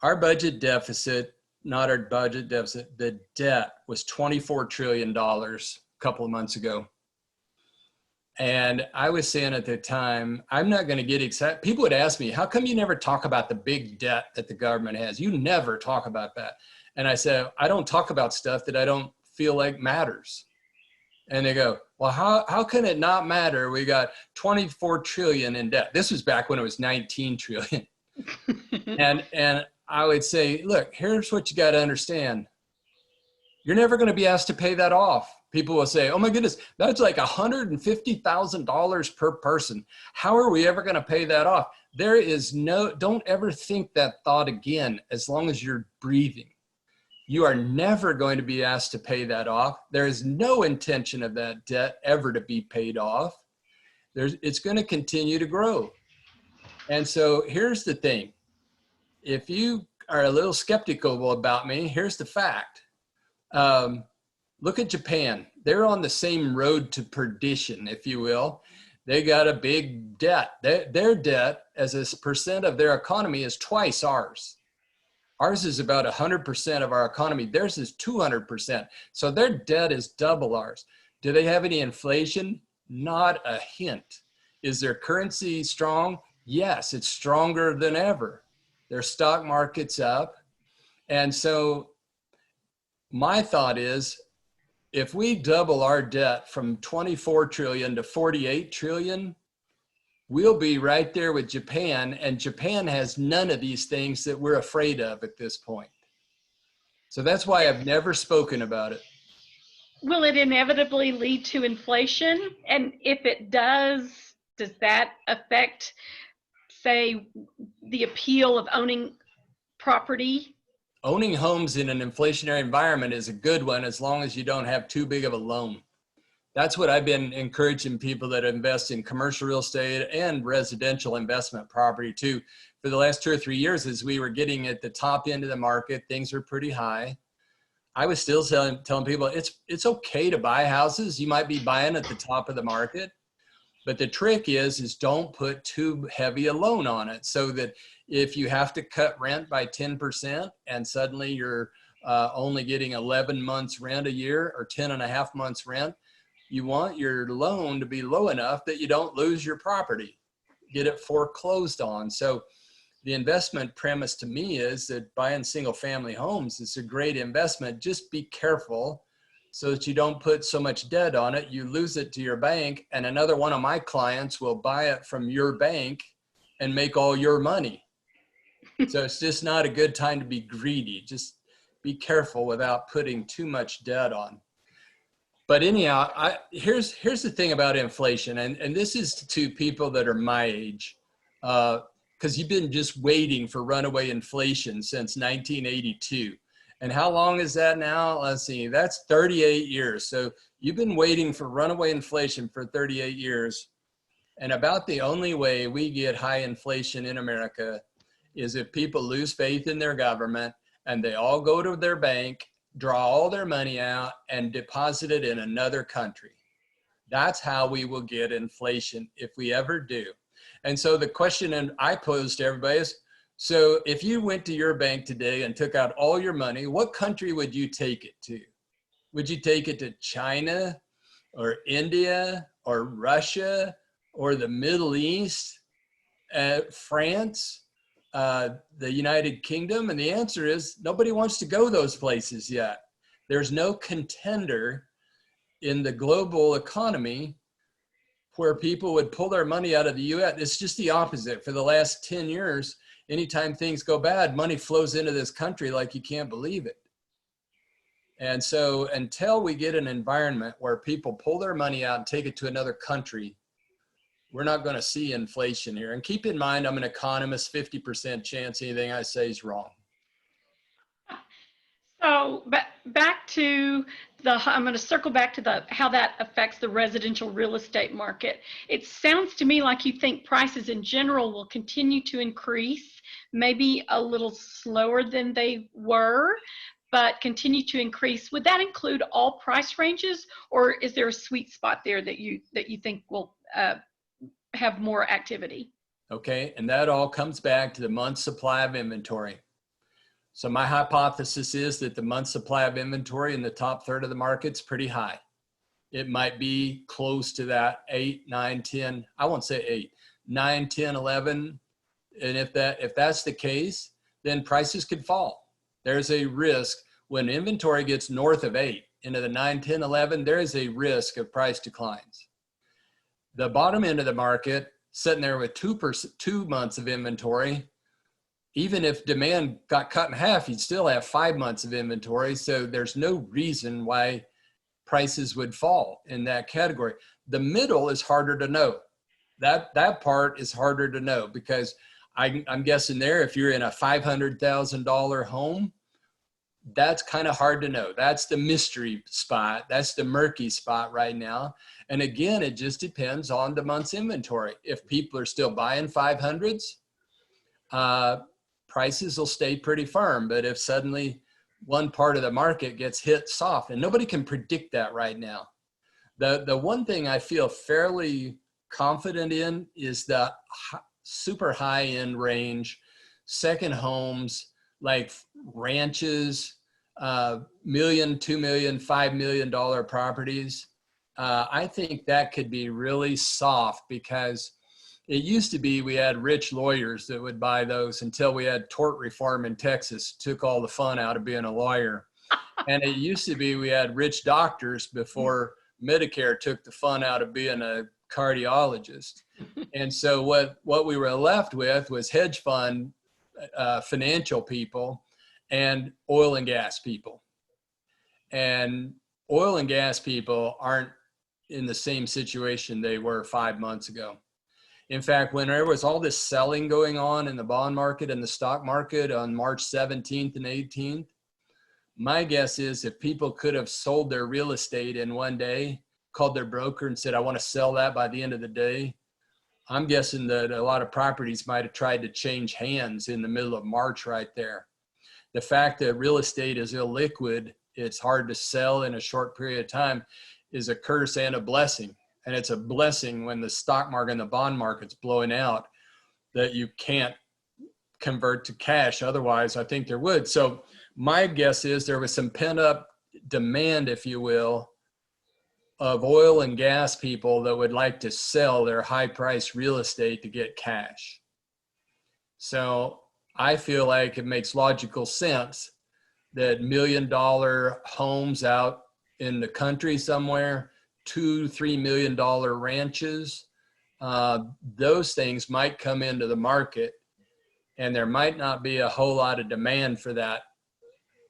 our budget deficit, not our budget deficit, the debt was $24 trillion a couple of months ago. And I was saying at the time, I'm not going to get excited. People would ask me, how come you never talk about the big debt that the government has? You never talk about that. And I said, I don't talk about stuff that I don't feel like matters. And they go, well, how can it not matter? We got 24 trillion in debt. This was back when it was 19 trillion. and I would say, look, here's what you got to understand. You're never going to be asked to pay that off. People will say, oh my goodness, that's like $150,000 per person. How are we ever going to pay that off? There is don't ever think that thought again as long as you're breathing. You are never going to be asked to pay that off. There is no intention of that debt ever to be paid off. It's going to continue to grow. And so here's the thing. If you are a little skeptical about me, here's the fact. Look at Japan. They're on the same road to perdition, if you will. They got a big debt. Their debt as a percent of their economy is twice ours. Ours is about 100% of our economy. Theirs is 200%. So their debt is double ours. Do they have any inflation? Not a hint. Is their currency strong? Yes, it's stronger than ever. Their stock market's up. And so my thought is, if we double our debt from 24 trillion to 48 trillion, we'll be right there with Japan, and Japan has none of these things that we're afraid of at this point. So that's why I've never spoken about it. Will it inevitably lead to inflation? And if it does that affect, say, the appeal of owning property? Owning homes in an inflationary environment is a good one as long as you don't have too big of a loan. That's what I've been encouraging people that invest in commercial real estate and residential investment property too. For the last 2 or 3 years, as we were getting at the top end of the market, things were pretty high. I was still telling people it's okay to buy houses. You might be buying at the top of the market, but the trick is don't put too heavy a loan on it, so that if you have to cut rent by 10% and suddenly you're only getting 11 months rent a year or 10 and a half months rent, you want your loan to be low enough that you don't lose your property, get it foreclosed on. So the investment premise to me is that buying single family homes is a great investment. Just be careful so that you don't put so much debt on it, you lose it to your bank, and another one of my clients will buy it from your bank and make all your money. So it's just not a good time to be greedy. Just be careful without putting too much debt on. But anyhow, here's the thing about inflation, and this is to people that are my age, because you've been just waiting for runaway inflation since 1982. And how long is that now? Let's see, that's 38 years. So you've been waiting for runaway inflation for 38 years. And about the only way we get high inflation in America is if people lose faith in their government and they all go to their bank, draw all their money out and deposit it in another country. That's how we will get inflation if we ever do. And so the question I pose to everybody is, so if you went to your bank today and took out all your money, what country would you take it to? Would you take it to China or India or Russia or the Middle East, France, the United Kingdom? And the answer is nobody wants to go those places yet. There's no contender in the global economy where people would pull their money out of the US. It's just the opposite. For the last 10 years, anytime things go bad, money flows into this country like you can't believe it. And so until we get an environment where people pull their money out and take it to another country, we're not going to see inflation here. And keep in mind, I'm an economist, 50% chance anything I say is wrong. So back to I'm going to circle back to how that affects the residential real estate market. It sounds to me like you think prices in general will continue to increase, maybe a little slower than they were, but continue to increase. Would that include all price ranges, or is there a sweet spot there that you think will have more activity? Okay, and that all comes back to the month's supply of inventory. So my hypothesis is that the month's supply of inventory in the top third of the market's pretty high. It might be close to that 8, 9, 10, I won't say 8, 9, 10, 11. And if that's the case, then prices could fall. There's a risk when inventory gets north of 8 into the 9, 10, 11, there is a risk of price declines. The bottom end of the market, sitting there with 2 months of inventory, even if demand got cut in half, you'd still have 5 months of inventory. So there's no reason why prices would fall in that category. The middle is harder to know. That part is harder to know because I'm guessing there, if you're in a $500,000 home, that's kind of hard to know. That's the mystery spot. That's the murky spot right now. And again, it just depends on the month's inventory. If people are still buying 500s, prices will stay pretty firm. But if suddenly one part of the market gets hit soft, and nobody can predict that right now. The one thing I feel fairly confident in is the super high end range, second homes, like ranches, $1 million, $2 million, $5 million properties. I think that could be really soft, because it used to be we had rich lawyers that would buy those until we had tort reform in Texas, took all the fun out of being a lawyer. And it used to be we had rich doctors before Medicare took the fun out of being a cardiologist. And so what we were left with was hedge fund financial people and oil and gas people. And oil and gas people aren't in the same situation they were 5 months ago. In fact, when there was all this selling going on in the bond market and the stock market on March 17th and 18th, my guess is if people could have sold their real estate in one day, called their broker and said, I want to sell that by the end of the day, I'm guessing that a lot of properties might have tried to change hands in the middle of March right there. The fact that real estate is illiquid, it's hard to sell in a short period of time, is a curse and a blessing. And it's a blessing when the stock market and the bond market's blowing out that you can't convert to cash. Otherwise, I think there would. So my guess is there was some pent up demand, if you will, of oil and gas people that would like to sell their high priced real estate to get cash. So I feel like it makes logical sense that $1 million homes out in the country somewhere, $2-3 million ranches, those things might come into the market, and there might not be a whole lot of demand for that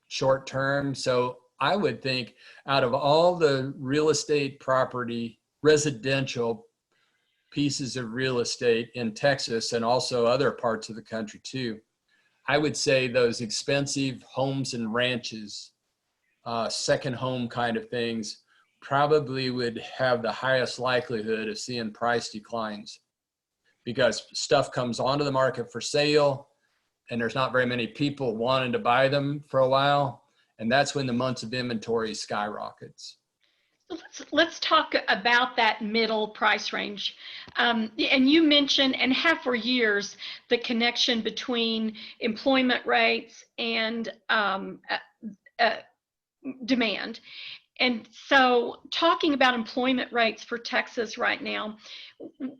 short term. So I would think out of all the real estate property, residential pieces of real estate in Texas and also other parts of the country too, I would say those expensive homes and ranches, second home kind of things, probably would have the highest likelihood of seeing price declines, because stuff comes onto the market for sale and there's not very many people wanting to buy them for a while. And that's when the months of inventory skyrockets. Let's talk about that middle price range. And you mentioned, and have for years, the connection between employment rates and demand. And so talking about employment rates for Texas right now,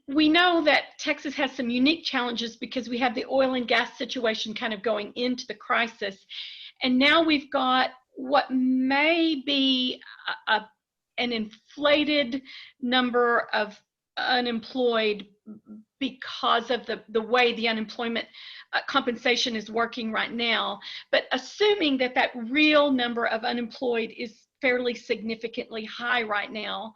we know that Texas has some unique challenges because we have the oil and gas situation kind of going into the crisis. And now we've got what may be an inflated number of unemployed because of the way the unemployment compensation is working right now. But assuming that that real number of unemployed is fairly significantly high right now,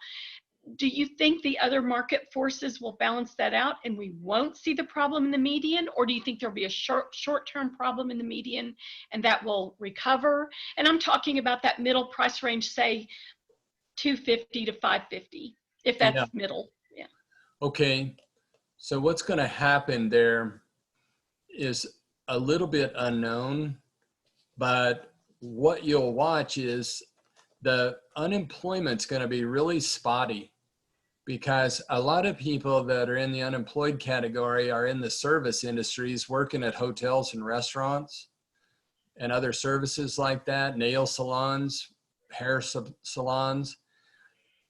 do you think the other market forces will balance that out and we won't see the problem in the median? Or do you think there'll be a short-term problem in the median and that will recover? And I'm talking about that middle price range, say 250 to 550, if that's middle. Yeah. Okay. So what's going to happen there is a little bit unknown, but what you'll watch is the unemployment's going to be really spotty, because a lot of people that are in the unemployed category are in the service industries, working at hotels and restaurants and other services like that, nail salons, hair salons.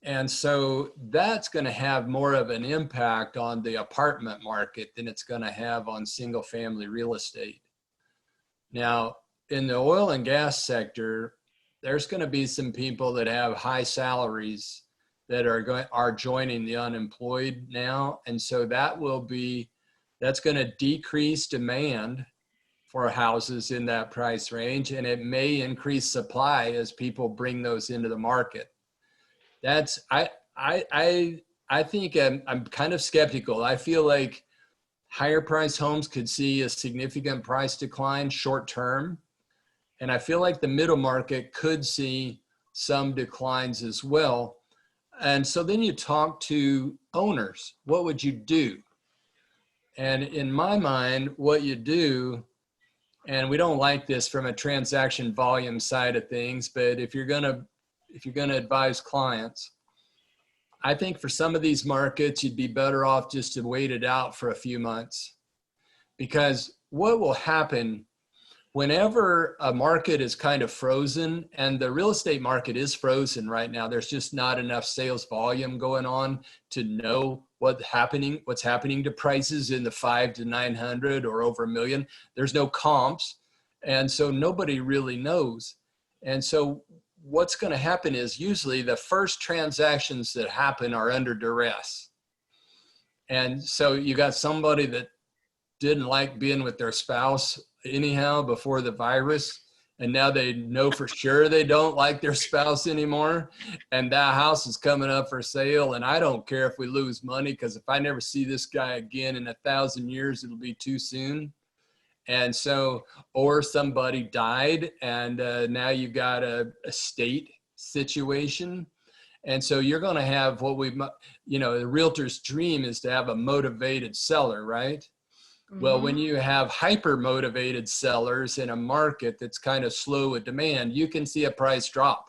And so that's going to have more of an impact on the apartment market than it's going to have on single family real estate. Now, in the oil and gas sector, there's going to be some people that have high salaries that are joining the unemployed now. And so that's going to decrease demand for houses in that price range, and it may increase supply as people bring those into the market. I think I'm kind of skeptical. I feel like higher price homes could see a significant price decline short term. And I feel like the middle market could see some declines as well. And so then you talk to owners, what would you do? And in my mind, what you do, and we don't like this from a transaction volume side of things, but if you're gonna advise clients, I think for some of these markets, you'd be better off just to wait it out for a few months. Because what will happen whenever a market is kind of frozen, and the real estate market is frozen right now, there's just not enough sales volume going on to know what's happening to prices in the 5 to 900 or over $1 million. There's no comps. And so nobody really knows. And so what's going to happen is usually the first transactions that happen are under duress. And so you got somebody that didn't like being with their spouse anyhow before the virus, and now they know for sure they don't like their spouse anymore, and that house is coming up for sale, and I don't care if we lose money, because if I never see this guy again in 1,000 years, it'll be too soon. And so, or somebody died, and now you've got a estate situation. And so you're going to have what the realtor's dream is to have a motivated seller, right? Well, when you have hyper motivated sellers in a market that's kind of slow with demand, you can see a price drop.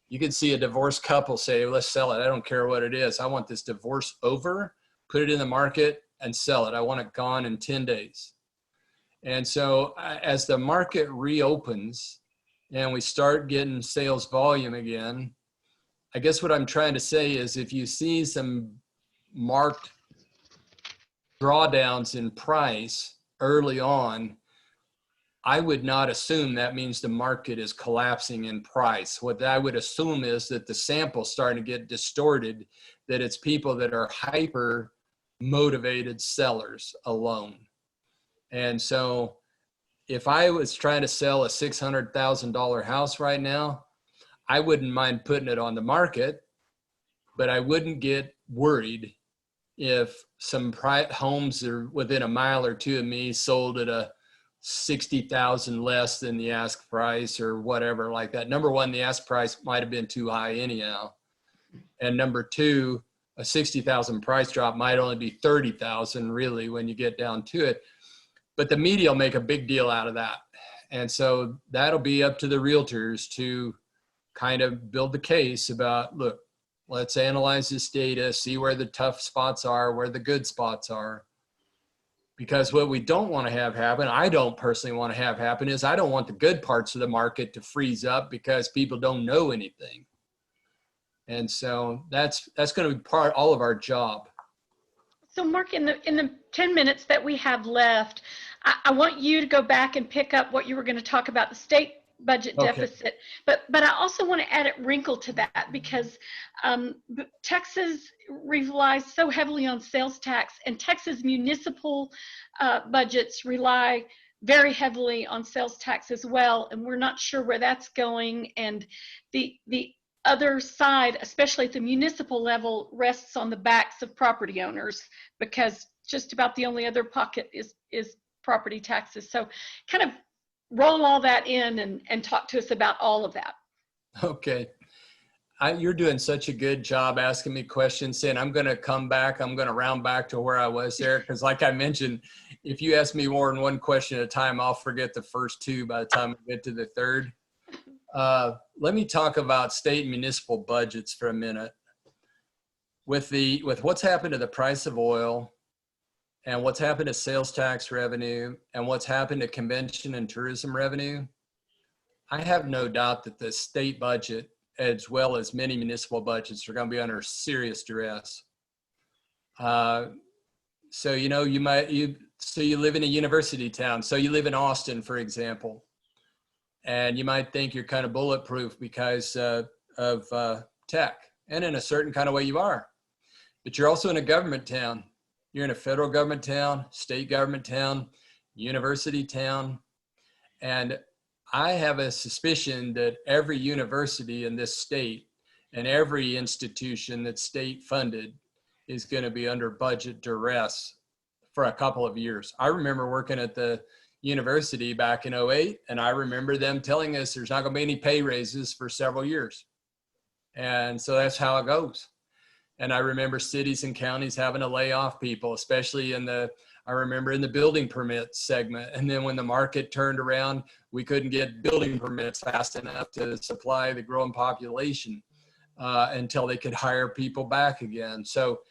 You can see a divorced couple say, let's sell it. I don't care what it is. I want this divorce over, put it in the market and sell it. I want it gone in 10 days. And so as the market reopens and we start getting sales volume again, I guess what I'm trying to say is if you see some marked drawdowns in price early on, I would not assume that means the market is collapsing in price. What I would assume is that the sample's starting to get distorted, that it's people that are hyper motivated sellers alone. And so if I was trying to sell a $600,000 house right now, I wouldn't mind putting it on the market, but I wouldn't get worried if some homes are within a mile or two of me sold at a 60,000 less than the ask price or whatever like that. Number one, the ask price might have been too high anyhow. And number two, a 60,000 price drop might only be 30,000 really when you get down to it. But the media will make a big deal out of that. And so that'll be up to the realtors to kind of build the case about, look, let's analyze this data, see where the tough spots are, where the good spots are. Because what we don't want to have happen, I don't personally want to have happen, is I don't want the good parts of the market to freeze up because people don't know anything. And so that's going to be all of our job. So Mark, in the 10 minutes that we have left, I want you to go back and pick up what you were going to talk about, the state budget deficit, but I also want to add a wrinkle to that, because Texas relies so heavily on sales tax, and Texas municipal budgets rely very heavily on sales tax as well, and we're not sure where that's going. And the other side, especially at the municipal level, rests on the backs of property owners, because just about the only other pocket is property taxes. So kind of roll all that in and talk to us about all of that. Okay. You're doing such a good job asking me questions, and I'm going to come back. I'm going to round back to where I was there, because like I mentioned, if you ask me more than one question at a time, I'll forget the first two by the time I get to the third. Let me talk about state and municipal budgets for a minute. With what's happened to the price of oil, and what's happened to sales tax revenue, and what's happened to convention and tourism revenue, I have no doubt that the state budget, as well as many municipal budgets, are going to be under serious duress. So, you know, you live in a university town. So you live in Austin, for example, and you might think you're kind of bulletproof because of tech, and in a certain kind of way you are, but you're also in a government town. You're in a federal government town, state government town, university town. And I have a suspicion that every university in this state and every institution that's state funded is going to be under budget duress for a couple of years. I remember working at the university back in 2008, and I remember them telling us there's not going to be any pay raises for several years. And so that's how it goes. And I remember cities and counties having to lay off people, especially I remember in the building permit segment. And then when the market turned around, we couldn't get building permits fast enough to supply the growing population until they could hire people back again. So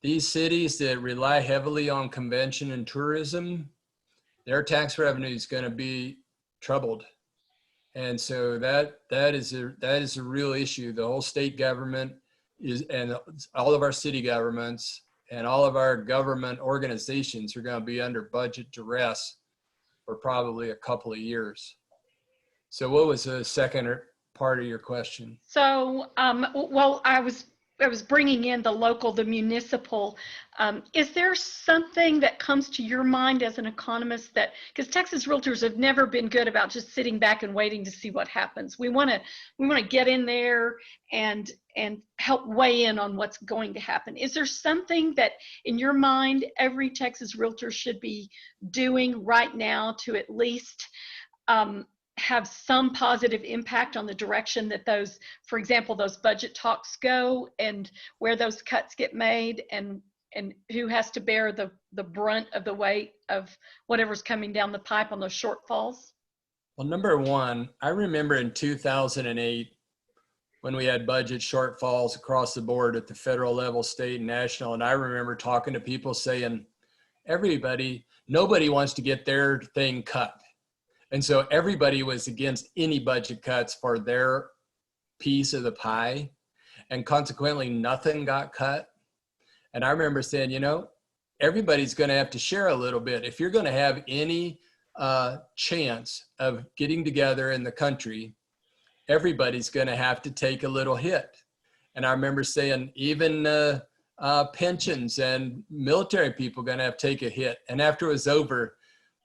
these cities that rely heavily on convention and tourism, their tax revenue is going to be troubled. And so that is a real issue. The whole state government is, and all of our city governments and all of our government organizations are going to be under budget duress for probably a couple of years. So what was the second part of your question? So, well, I was bringing in the local, the municipal. Is there something that comes to your mind as an economist that, because Texas realtors have never been good about just sitting back and waiting to see what happens. We want to get in there and help weigh in on what's going to happen. Is there something that in your mind every Texas realtor should be doing right now to at least have some positive impact on the direction that those, for example, those budget talks go, and where those cuts get made, and who has to bear the brunt of the weight of whatever's coming down the pipe on those shortfalls? Well, number one, I remember in 2008 when we had budget shortfalls across the board at the federal level, state and national, and I remember talking to people saying, nobody wants to get their thing cut. And so everybody was against any budget cuts for their piece of the pie, and consequently nothing got cut. And I remember saying, everybody's going to have to share a little bit. If you're going to have any chance of getting together in the country, everybody's going to have to take a little hit. And I remember saying even pensions and military people are going to have to take a hit. And after it was over,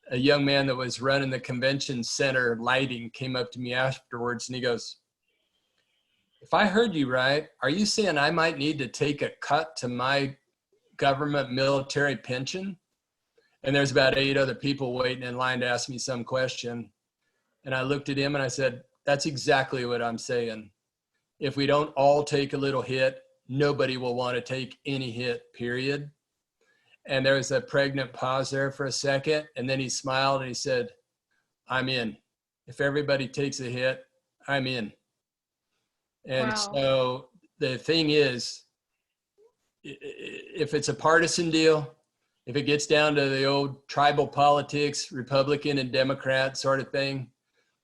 a young man that was running the convention center lighting came up to me afterwards and he goes, if I heard you right, are you saying I might need to take a cut to my government military pension? And there's about 8 other people waiting in line to ask me some question. And I looked at him and I said, that's exactly what I'm saying. If we don't all take a little hit, nobody will want to take any hit, period. And there was a pregnant pause there for a second. And then he smiled and he said, I'm in. If everybody takes a hit, I'm in. And Wow. so the thing is, if it's a partisan deal, if it gets down to the old tribal politics, Republican and Democrat sort of thing,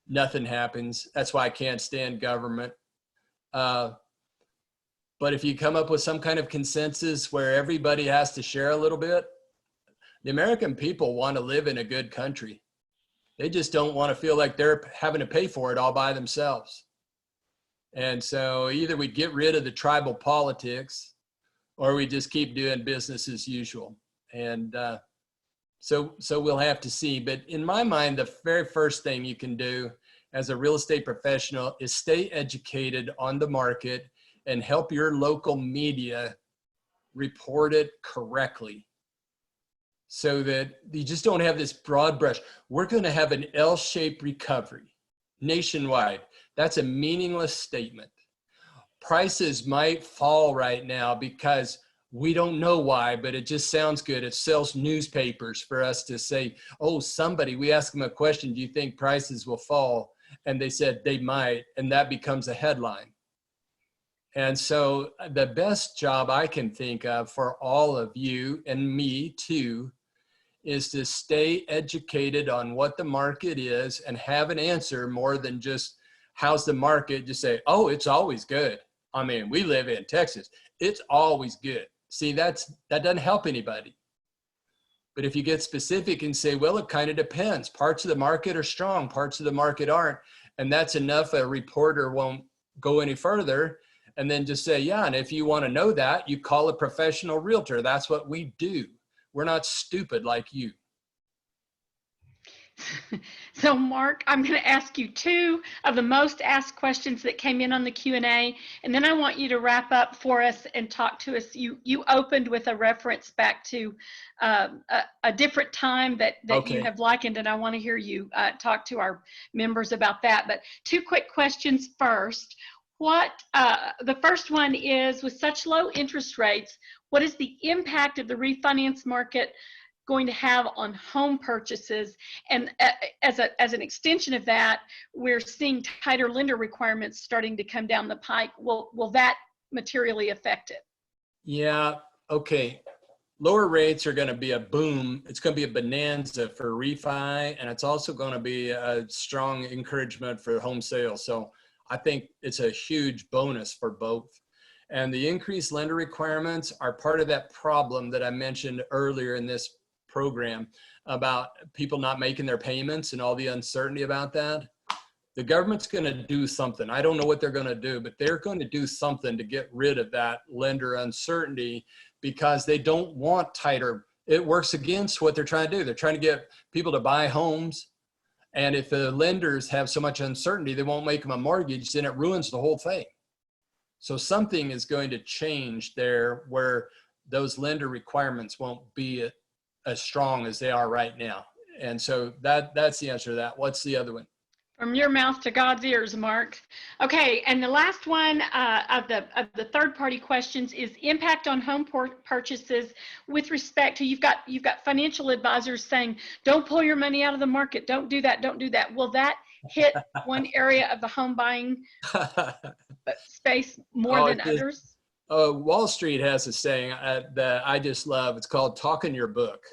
nothing happens. That's why I can't stand government. But if you come up with some kind of consensus where everybody has to share a little bit, the American people want to live in a good country. They just don't want to feel like they're having to pay for it all by themselves. And so either we get rid of the tribal politics or we just keep doing business as usual. And so we'll have to see. But in my mind, the very first thing you can do as a real estate professional is stay educated on the market and help your local media report it correctly so that you just don't have this broad brush. We're going to have an L-shaped recovery nationwide. That's a meaningless statement. Prices might fall right now because we don't know why, but it just sounds good. It sells newspapers for us to say, oh, we asked them a question, do you think prices will fall? And they said they might, and that becomes a headline. And so the best job I can think of for all of you and me too is to stay educated on what the market is and have an answer more than just how's the market. Just say, oh, it's always good. I mean, we live in Texas. It's always good. See, that doesn't help anybody. But if you get specific and say, well, it kind of depends. Parts of the market are strong, parts of the market aren't. And that's enough. A reporter won't go any further. And then just say, yeah, and if you want to know that, you call a professional realtor. That's what we do. We're not stupid like you. So Mark, I'm going to ask you 2 of the most asked questions that came in on the Q&A, and then I want you to wrap up for us and talk to us. You opened with a reference back to a different time that Okay. You have likened, and I want to hear you talk to our members about that. But 2 quick questions first. The first one is, with such low interest rates, what is the impact of the refinance market going to have on home purchases? And as an extension of that, we're seeing tighter lender requirements starting to come down the pike. Will that materially affect it? Yeah, okay. lower rates are going to be a boom. It's going to be a bonanza for refi, and it's also going to be a strong encouragement for home sales. So I think it's a huge bonus for both. And the increased lender requirements are part of that problem that I mentioned earlier in this program about people not making their payments and all the uncertainty about that. The government's going to do something. I don't know what they're going to do, but they're going to do something to get rid of that lender uncertainty, because they don't want tighter. It works against what they're trying to do. They're trying to get people to buy homes. And if the lenders have so much uncertainty, they won't make them a mortgage, then it ruins the whole thing. So something is going to change there where those lender requirements won't be as strong as they are right now. And so that's the answer to that. What's the other one? From your mouth to God's ears, Mark. Okay, and the last one of the third-party questions is impact on home purchases with respect to you've got financial advisors saying, don't pull your money out of the market, don't do that, don't do that. Will that hit one area of the home buying space more than others? Wall Street has a saying that I just love. It's called talking your book.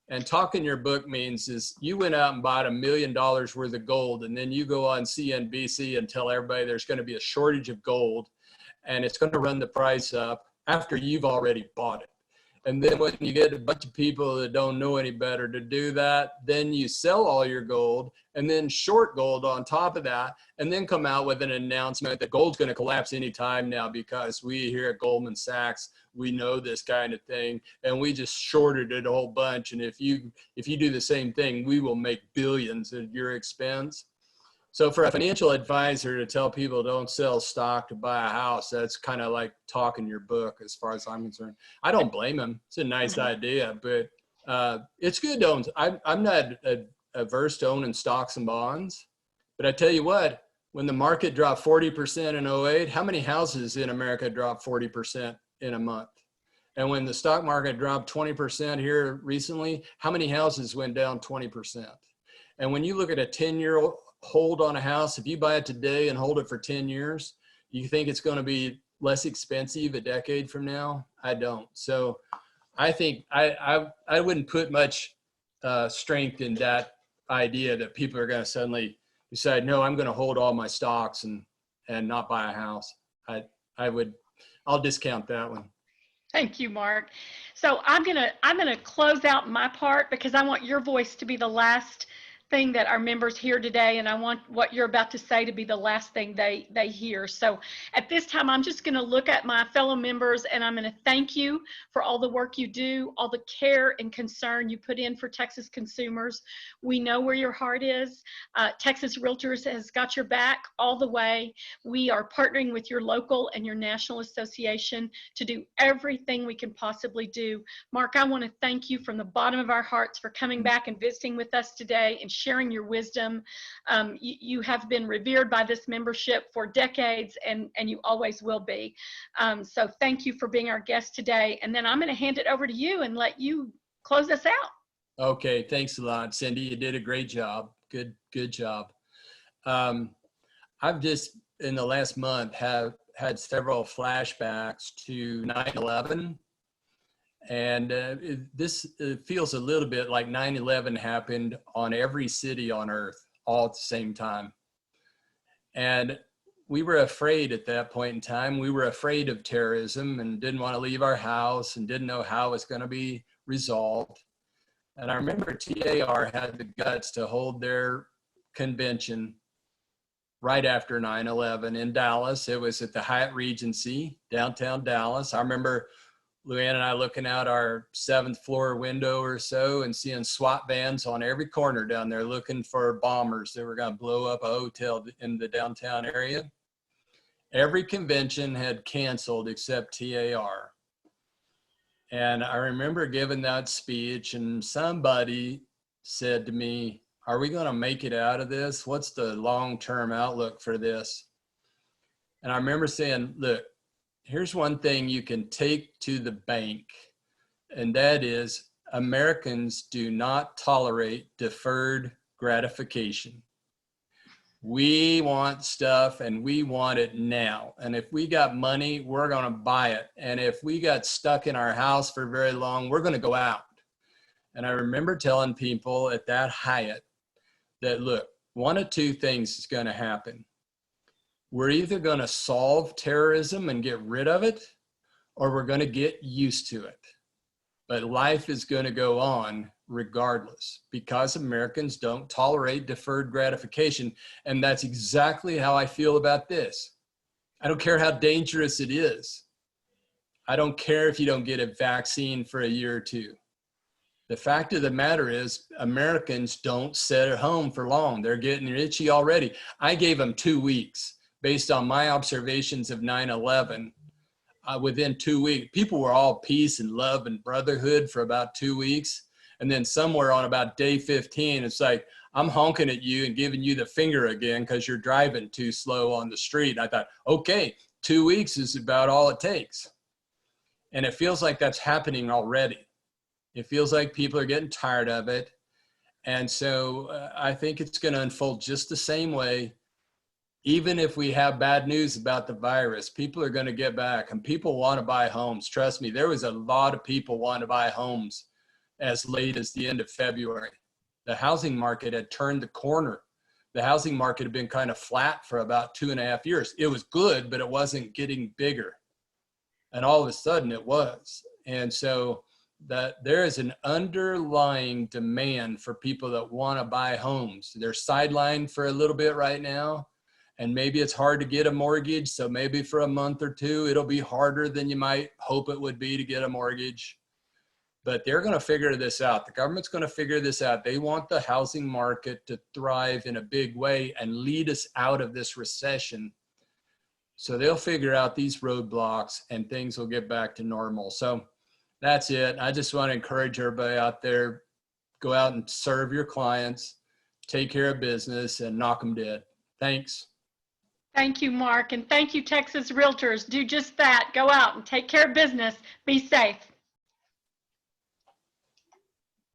And talking your book means is you went out and bought $1 million worth of gold, and then you go on CNBC and tell everybody there's going to be a shortage of gold and it's going to run the price up after you've already bought it. And then when you get a bunch of people that don't know any better to do that, then you sell all your gold and then short gold on top of that, and then come out with an announcement that gold's going to collapse anytime now because we here at Goldman Sachs, we know this kind of thing, and we just shorted it a whole bunch. And if you do the same thing, we will make billions at your expense. So for a financial advisor to tell people don't sell stock to buy a house, that's kind of like talking your book as far as I'm concerned. I don't blame them. It's a nice idea, but it's good to own. I'm not averse to owning stocks and bonds, but I tell you what, when the market dropped 40% in 08, how many houses in America dropped 40% in a month? And when the stock market dropped 20% here recently, how many houses went down 20%? And when you look at a 10-year hold on a house, if you buy it today and hold it for 10 years, you think it's going to be less expensive a decade from now? I don't. So I think I wouldn't put much strength in that idea that people are going to suddenly decide, no, I'm going to hold all my stocks and not buy a house. I'll discount that one. Thank you, Mark. So I'm gonna close out my part because I want your voice to be the last thing that our members hear today, and I want what you're about to say to be the last thing they hear. So at this time, I'm just going to look at my fellow members, and I'm going to thank you for all the work you do, all the care and concern you put in for Texas consumers. We know where your heart is. Texas Realtors has got your back all the way. We are partnering with your local and your national association to do everything we can possibly do. Mark, I want to thank you from the bottom of our hearts for coming back and visiting with us today and sharing your wisdom. You have been revered by this membership for decades, and you always will be. So thank you for being our guest today. And then I'm going to hand it over to you and let you close us out. Okay, thanks a lot, Cindy. You did a great job. Good job. I've just, in the last month, have had several flashbacks to 9/11. And this feels a little bit like 9/11 happened on every city on earth all at the same time. And we were afraid at that point in time. We were afraid of terrorism and didn't want to leave our house and didn't know how it was going to be resolved. And I remember TAR had the guts to hold their convention right after 9/11 in Dallas. It was at the Hyatt Regency, downtown Dallas. I remember Luann and I looking out our 7th floor window or so and seeing SWAT vans on every corner down there looking for bombers that were going to blow up a hotel in the downtown area. Every convention had canceled except TAR. And I remember giving that speech, and somebody said to me, are we going to make it out of this? What's the long-term outlook for this? And I remember saying, look, here's one thing you can take to the bank, and that is Americans do not tolerate deferred gratification. We want stuff and we want it now. And if we got money, we're going to buy it. And if we got stuck in our house for very long, we're going to go out. And I remember telling people at that Hyatt that, look, one of two things is going to happen. We're either going to solve terrorism and get rid of it, or we're going to get used to it. But life is going to go on regardless, because Americans don't tolerate deferred gratification. And that's exactly how I feel about this. I don't care how dangerous it is. I don't care if you don't get a vaccine for a year or two. The fact of the matter is, Americans don't sit at home for long. They're getting itchy already. I gave them 2 weeks based on my observations of 9/11. Within 2 weeks, people were all peace and love and brotherhood for about 2 weeks. And then somewhere on about day 15, it's like, I'm honking at you and giving you the finger again because you're driving too slow on the street. And I thought, okay, 2 weeks is about all it takes. And it feels like that's happening already. It feels like people are getting tired of it. And so I think it's going to unfold just the same way. Even if we have bad news about the virus, people are going to get back, and people want to buy homes. Trust me, there was a lot of people wanting to buy homes as late as the end of February. The housing market had turned the corner. The housing market had been kind of flat for about 2.5 years. It was good, but it wasn't getting bigger. And all of a sudden it was. And so that there is an underlying demand for people that want to buy homes. They're sidelined for a little bit right now. And maybe it's hard to get a mortgage. So maybe for a month or two, it'll be harder than you might hope it would be to get a mortgage. But they're going to figure this out. The government's going to figure this out. They want the housing market to thrive in a big way and lead us out of this recession. So they'll figure out these roadblocks and things will get back to normal. So that's it. I just want to encourage everybody out there, go out and serve your clients, take care of business, and knock them dead. Thanks. Thank you, Mark. And thank you, Texas Realtors. Do just that. Go out and take care of business. Be safe.